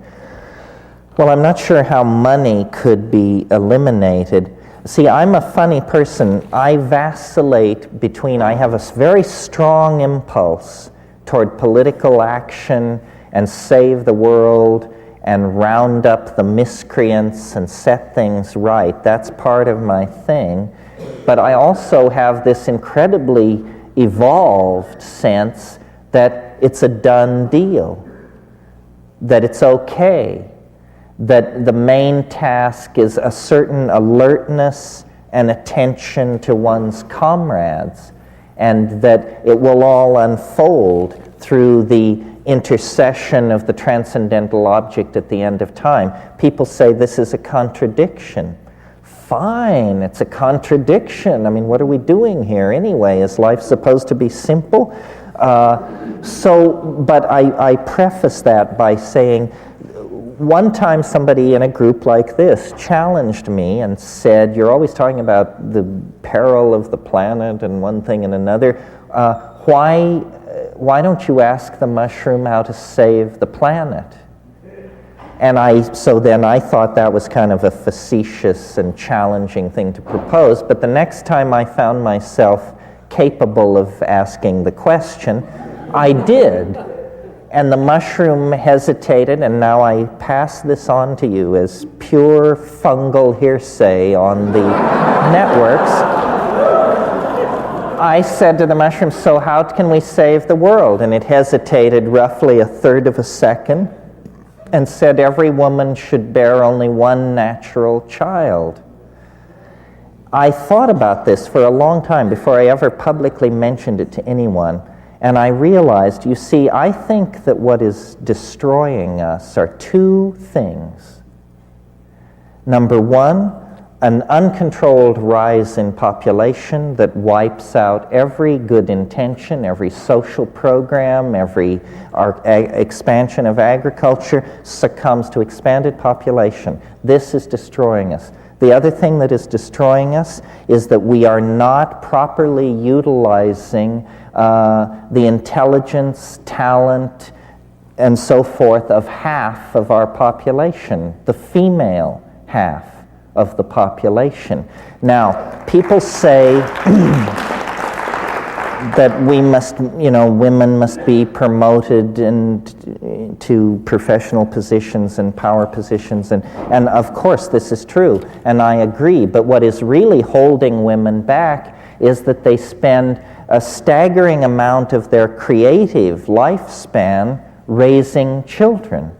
Well, I'm not sure how money could be eliminated. See, I'm a funny person. I vacillate between, I have a very strong impulse toward political action and save the world and round up the miscreants and set things right. That's part of my thing. But I also have this incredibly evolved sense that it's a done deal, that it's okay, that the main task is a certain alertness and attention to one's comrades, and that it will all unfold through the intercession of the transcendental object at the end of time. People say this is a contradiction. Fine, it's a contradiction. I mean, what are we doing here anyway? Is life supposed to be simple? But I preface that by saying, one time somebody in a group like this challenged me and said, you're always talking about the peril of the planet and one thing and another. Why don't you ask the mushroom how to save the planet? And so then I thought that was kind of a facetious and challenging thing to propose, but the next time I found myself capable of asking the question, I did. And the mushroom hesitated, and now I pass this on to you as pure fungal hearsay on the networks. I said to the mushroom, so how can we save the world? And it hesitated roughly a third of a second and said every woman should bear only one natural child. I thought about this for a long time before I ever publicly mentioned it to anyone. And I realized, you see, I think that what is destroying us are two things. Number one, an uncontrolled rise in population that wipes out every good intention, every social program, every expansion of agriculture succumbs to expanded population. This is destroying us. The other thing that is destroying us is that we are not properly utilizing the intelligence, talent, and so forth of half of our population, the female half of the population. Now, people say, that we must, women must be promoted to professional positions and power positions, and of course this is true, and I agree, but what is really holding women back is that they spend a staggering amount of their creative lifespan raising children.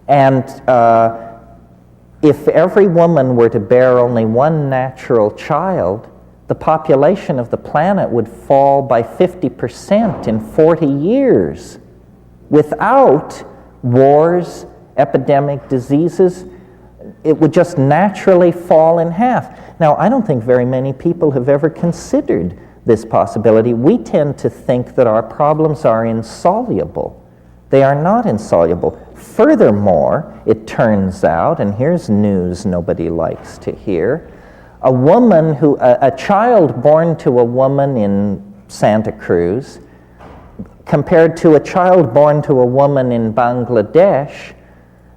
And if every woman were to bear only one natural child, the population of the planet would fall by 50% in 40 years without wars, epidemic diseases. It would just naturally fall in half. Now, I don't think very many people have ever considered this possibility. We tend to think that our problems are insoluble. They are not insoluble. Furthermore, it turns out, and here's news nobody likes to hear, a child born to a woman in Santa Cruz compared to a child born to a woman in Bangladesh,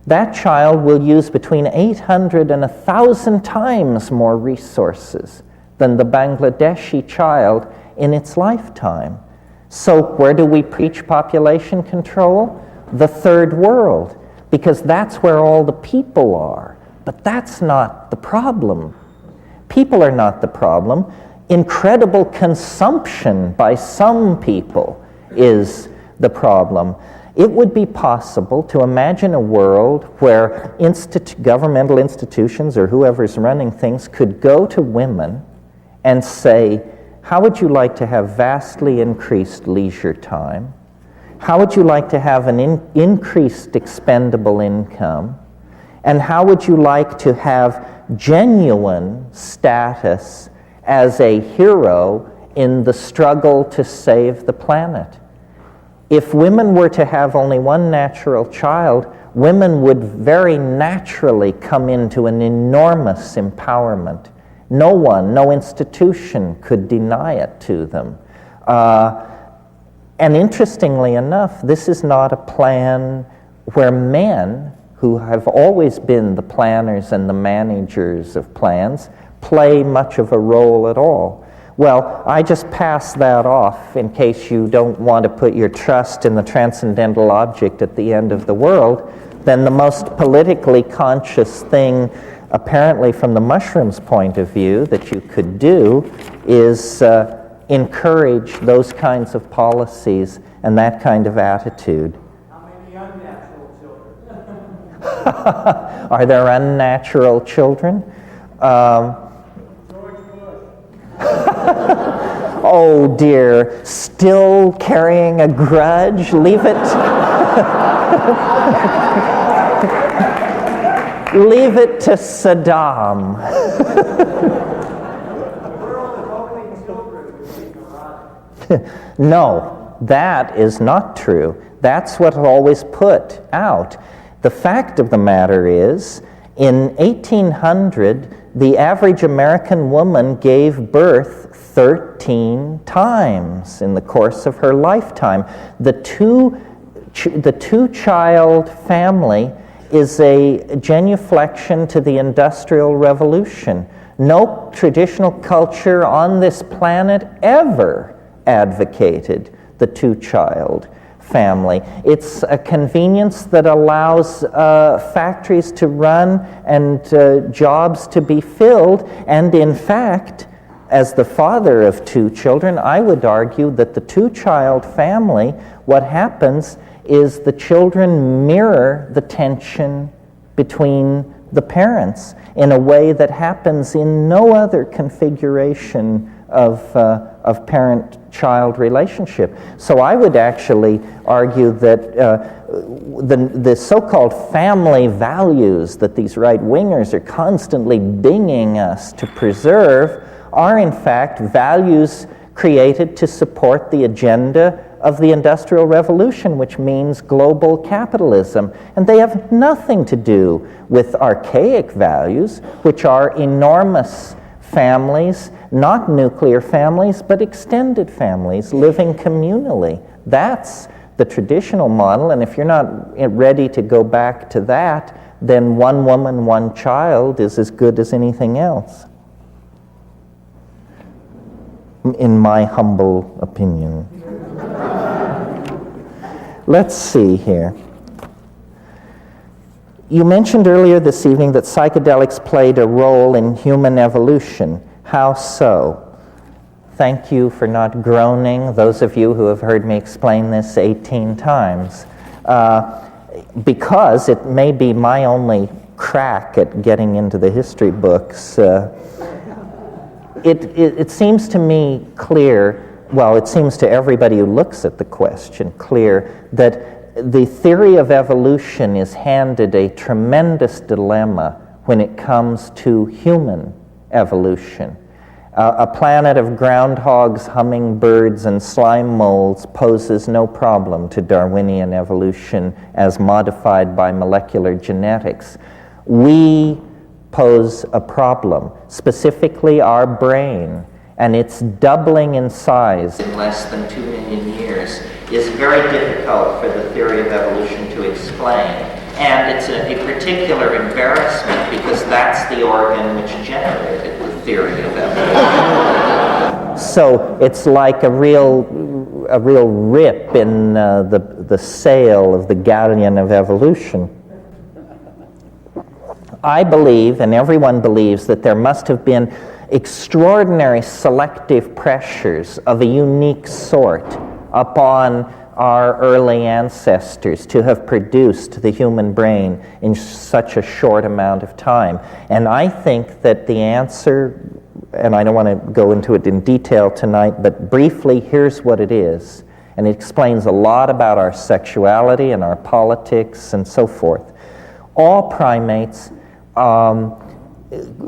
that child will use between 800 and 1,000 times more resources than the Bangladeshi child in its lifetime. So where do we preach population control? The third world, because that's where all the people are. But that's not the problem. People are not the problem. Incredible consumption by some people is the problem. It would be possible to imagine a world where governmental institutions or whoever's running things could go to women and say, how would you like to have vastly increased leisure time? How would you like to have an increased expendable income? And how would you like to have genuine status as a hero in the struggle to save the planet? If women were to have only one natural child, women would very naturally come into an enormous empowerment. No one, no institution could deny it to them. And interestingly enough, this is not a plan where men, who have always been the planners and the managers of plans, play much of a role at all. Well, I just pass that off in case you don't want to put your trust in the transcendental object at the end of the world. Then the most politically conscious thing, apparently from the mushrooms' point of view, that you could do is encourage those kinds of policies and that kind of attitude. How many unnatural children? Are there unnatural children? Oh dear, still carrying a grudge? Leave it. Leave it to Saddam. No, that is not true. That's what always put out. The fact of the matter is, in 1800, the average American woman gave birth 13 times in the course of her lifetime. The two-child family is a genuflection to the Industrial Revolution. No traditional culture on this planet ever advocated the two-child family. It's a convenience that allows factories to run and jobs to be filled, and in fact, as the father of two children, I would argue that the two-child family, what happens is the children mirror the tension between the parents in a way that happens in no other configuration of parent-child relationship. So I would actually argue that the so-called family values that these right-wingers are constantly dinging us to preserve are in fact values created to support the agenda of the Industrial Revolution, which means global capitalism. And they have nothing to do with archaic values, which are enormous families, not nuclear families, but extended families living communally. That's the traditional model, and if you're not ready to go back to that, then one woman, one child is as good as anything else. in my humble opinion. Let's see here. You mentioned earlier this evening that psychedelics played a role in human evolution. How so? Thank you for not groaning, those of you who have heard me explain this 18 times. Because it may be my only crack at getting into the history books, it seems to me clear, well, it seems to everybody who looks at the question clear, that the theory of evolution is handed a tremendous dilemma when it comes to human evolution. A planet of groundhogs, hummingbirds, and slime molds poses no problem to Darwinian evolution as modified by molecular genetics. We pose a problem, specifically our brain, and its doubling in size in less than 2 million years is very difficult for the theory of evolution to explain. And it's a particular embarrassment because that's the organ which generated the theory of evolution. So it's like a real rip in the sail of the galleon of evolution. I believe, and everyone believes, that there must have been extraordinary selective pressures of a unique sort upon our early ancestors to have produced the human brain in such a short amount of time. And I think that the answer, and I don't want to go into it in detail tonight, but briefly, here's what it is. And it explains a lot about our sexuality and our politics and so forth. All primates,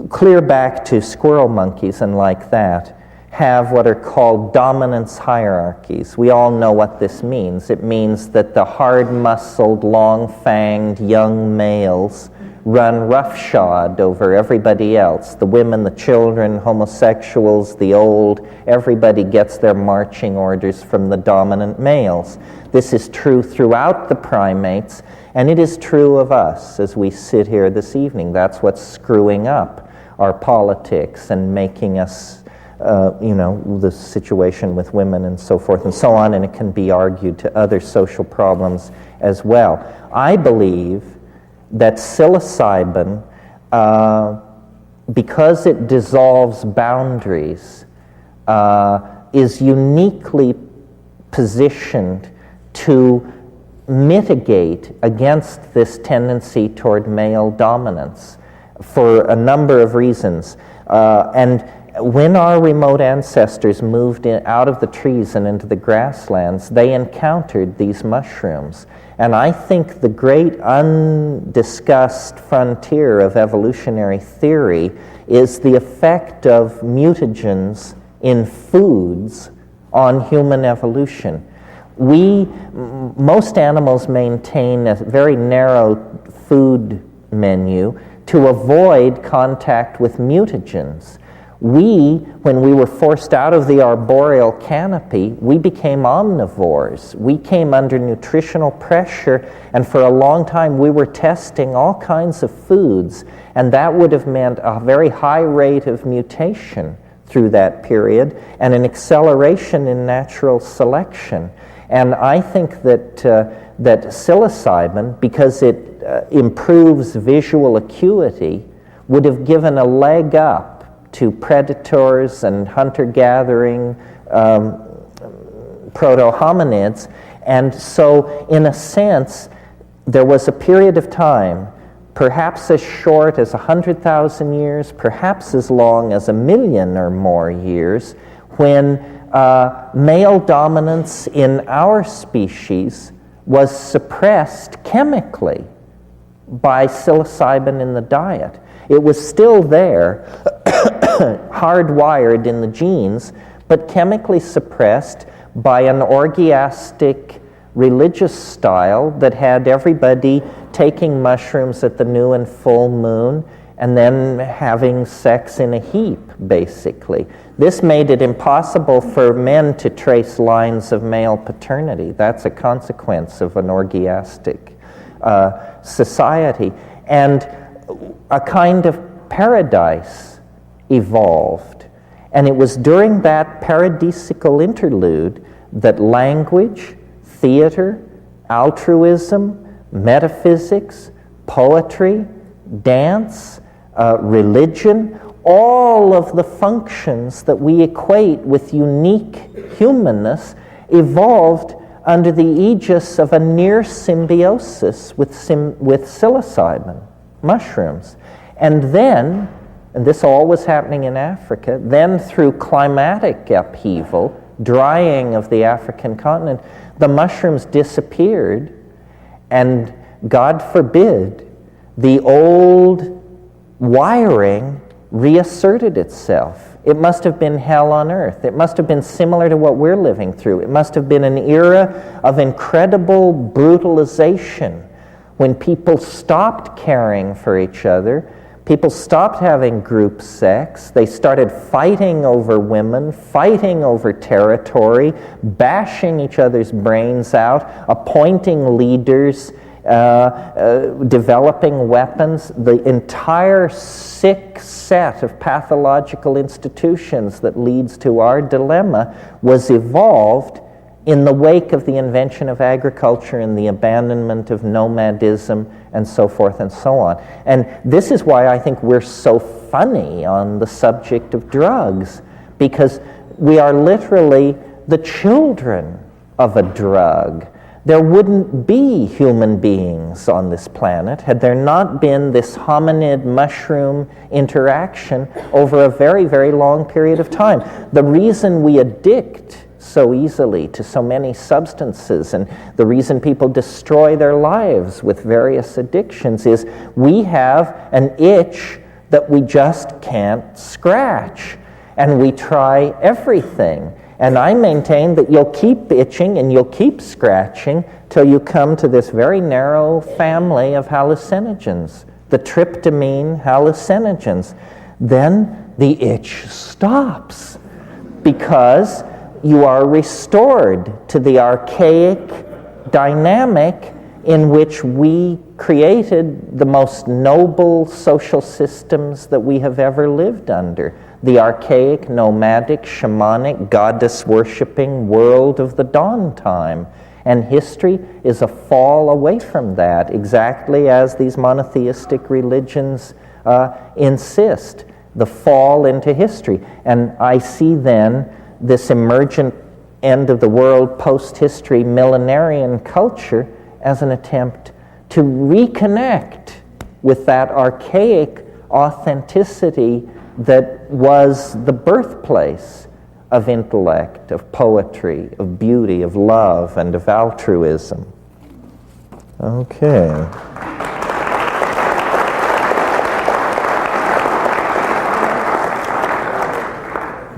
clear back to squirrel monkeys and like that, have what are called dominance hierarchies. We all know what this means. It means that the hard-muscled, long-fanged young males run roughshod over everybody else. The women, the children, homosexuals, the old, everybody gets their marching orders from the dominant males. This is true throughout the primates, and it is true of us as we sit here this evening. That's what's screwing up our politics and making us the situation with women and so forth and so on, and it can be argued to other social problems as well. I believe that psilocybin, because it dissolves boundaries, is uniquely positioned to mitigate against this tendency toward male dominance for a number of reasons. And when our remote ancestors moved out of the trees and into the grasslands, they encountered these mushrooms. And I think the great undiscussed frontier of evolutionary theory is the effect of mutagens in foods on human evolution. Most animals maintain a very narrow food menu to avoid contact with mutagens. When we were forced out of the arboreal canopy, we became omnivores. We came under nutritional pressure, and for a long time we were testing all kinds of foods, and that would have meant a very high rate of mutation through that period and an acceleration in natural selection. And I think that psilocybin, because it improves visual acuity, would have given a leg up to predators and hunter-gathering proto-hominids. And so, in a sense, there was a period of time, perhaps as short as 100,000 years, perhaps as long as 1 million or more years, when male dominance in our species was suppressed chemically by psilocybin in the diet. It was still there, hardwired in the genes, but chemically suppressed by an orgiastic religious style that had everybody taking mushrooms at the new and full moon and then having sex in a heap, basically. This made it impossible for men to trace lines of male paternity. That's a consequence of an orgiastic society. And a kind of paradise evolved. And it was during that paradisical interlude that language, theater, altruism, metaphysics, poetry, dance, religion, all of the functions that we equate with unique humanness evolved under the aegis of a near symbiosis with psilocybin, mushrooms. And then, and this all was happening in Africa, then through climatic upheaval, drying of the African continent, the mushrooms disappeared, and God forbid, the old wiring reasserted itself. It must have been hell on earth. It must have been similar to what we're living through. It must have been an era of incredible brutalization when people stopped caring for each other. People stopped having group sex. They started fighting over women, fighting over territory, bashing each other's brains out, appointing leaders, developing weapons. The entire sick set of pathological institutions that leads to our dilemma was evolved in the wake of the invention of agriculture and the abandonment of nomadism and so forth and so on. And this is why I think we're so funny on the subject of drugs, because we are literally the children of a drug. There wouldn't be human beings on this planet had there not been this hominid-mushroom interaction over a very, very long period of time. The reason we addict so easily to so many substances, and the reason people destroy their lives with various addictions, is we have an itch that we just can't scratch, and we try everything. And I maintain that you'll keep itching and you'll keep scratching till you come to this very narrow family of hallucinogens, the tryptamine hallucinogens. Then the itch stops because you are restored to the archaic dynamic in which we created the most noble social systems that we have ever lived under. The archaic, nomadic, shamanic, goddess-worshipping world of the dawn time. And history is a fall away from that, exactly as these monotheistic religions insist, the fall into history. And I see then this emergent end of the world, post-history, millenarian culture as an attempt to reconnect with that archaic authenticity that was the birthplace of intellect, of poetry, of beauty, of love, and of altruism. Okay.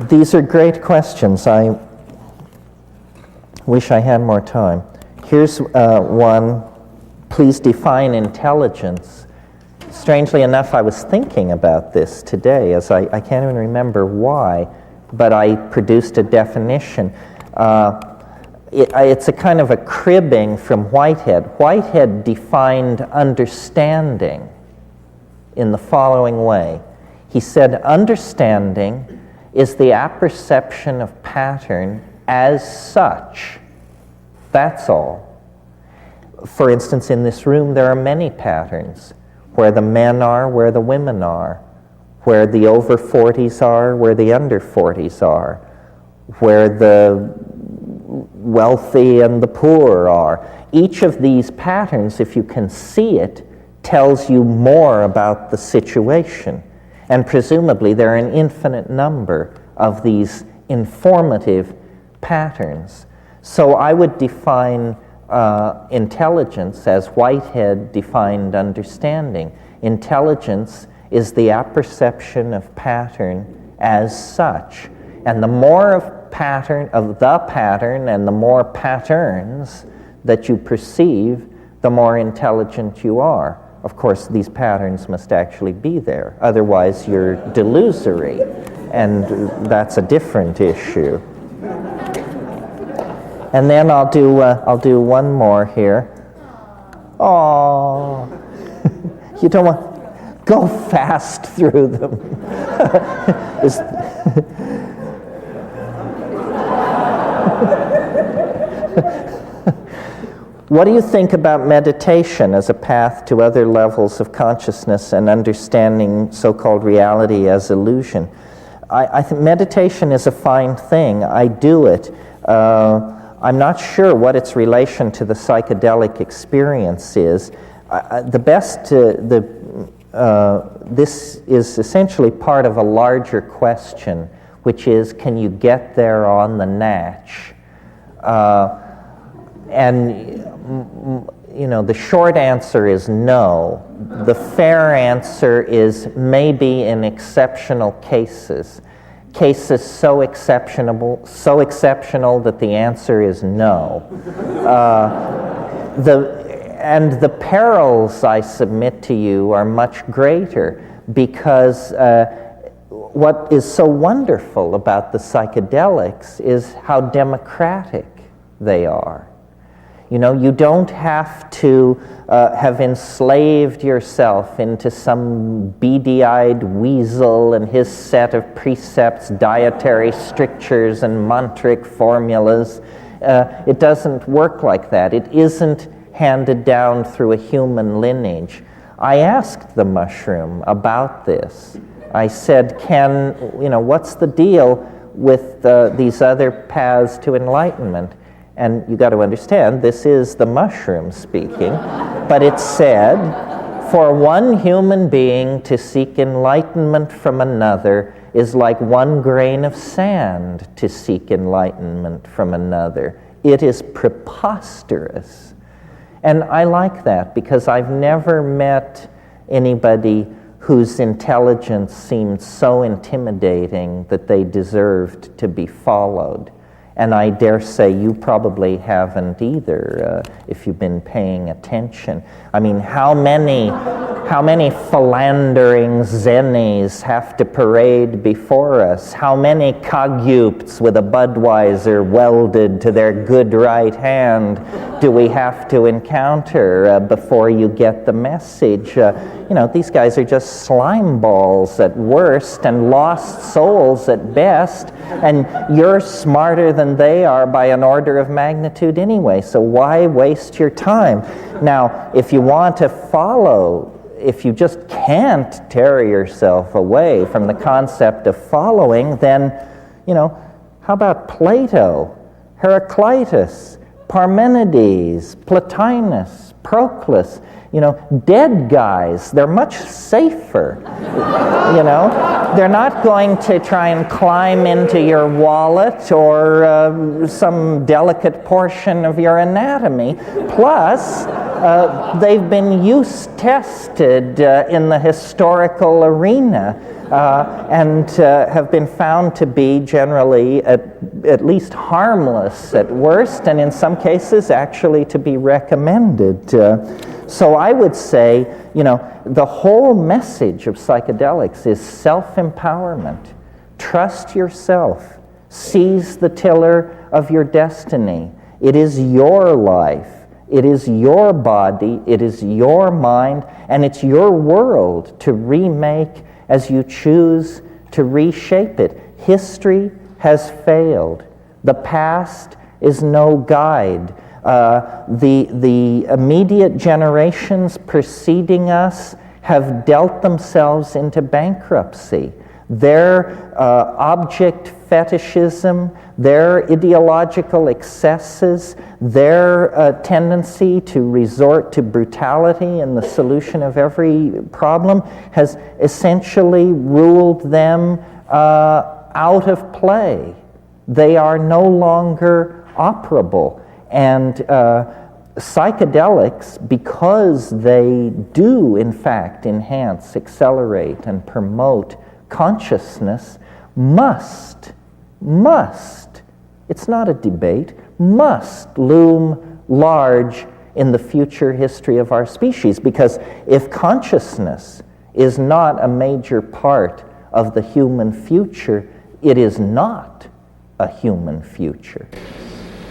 These are great questions. I wish I had more time. Here's one. Please define intelligence. Strangely enough, I was thinking about this today, as I can't even remember why, but I produced a definition. It's a kind of a cribbing from Whitehead. Whitehead defined understanding in the following way. He said, understanding is the apperception of pattern as such. That's all. For instance, in this room, there are many patterns. Where the men are, where the women are, where the over 40s are, where the under 40s are, where the wealthy and the poor are. Each of these patterns, if you can see it, tells you more about the situation. And presumably there are an infinite number of these informative patterns. So I would define intelligence as Whitehead defined understanding. Intelligence is the apperception of pattern as such. And the more of the pattern and the more patterns that you perceive, the more intelligent you are. Of course, these patterns must actually be there. Otherwise, you're delusory, and that's a different issue. And then I'll do one more here. Oh, you don't want go fast through them. What do you think about meditation as a path to other levels of consciousness and understanding so-called reality as illusion? I think meditation is a fine thing. I do it. I'm not sure what its relation to the psychedelic experience is. This is essentially part of a larger question, which is, can you get there on the natch? The short answer is no. The fair answer is maybe in exceptional cases. Cases so exceptional that the answer is no. The perils, I submit to you, are much greater because what is so wonderful about the psychedelics is how democratic they are. You know, you don't have to have enslaved yourself into some beady-eyed weasel and his set of precepts, dietary strictures, and mantric formulas. It doesn't work like that. It isn't handed down through a human lineage. I asked the mushroom about this. I said, what's the deal with these other paths to enlightenment? And you got to understand, this is the mushroom speaking, but it said, for one human being to seek enlightenment from another is like one grain of sand to seek enlightenment from another. It is preposterous. And I like that because I've never met anybody whose intelligence seemed so intimidating that they deserved to be followed. And I dare say you probably haven't either, if you've been paying attention. I mean, how many philandering zennies have to parade before us? How many Kagyups with a Budweiser welded to their good right hand do we have to encounter before you get the message? These guys are just slime balls at worst and lost souls at best, and you're smarter than they are by an order of magnitude anyway, so why waste your time? Now, if you want to follow, if you just can't tear yourself away from the concept of following, then, how about Plato, Heraclitus, Parmenides, Plotinus, Proclus? Dead guys, they're much safer. They're not going to try and climb into your wallet or some delicate portion of your anatomy. Plus, they've been use-tested in the historical arena and have been found to be generally at least harmless at worst, and in some cases actually to be recommended. So I would say, the whole message of psychedelics is self-empowerment. Trust yourself. Seize the tiller of your destiny. It is your life. It is your body. It is your mind. And it's your world to remake as you choose to reshape it. History has failed. The past is no guide. The immediate generations preceding us have dealt themselves into bankruptcy. Their object fetishism, their ideological excesses, their tendency to resort to brutality in the solution of every problem has essentially ruled them out of play. They are no longer operable. And psychedelics, because they do, in fact, enhance, accelerate, and promote consciousness, must, it's not a debate, must loom large in the future history of our species. Because if consciousness is not a major part of the human future, it is not a human future.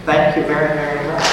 Thank you very, very much.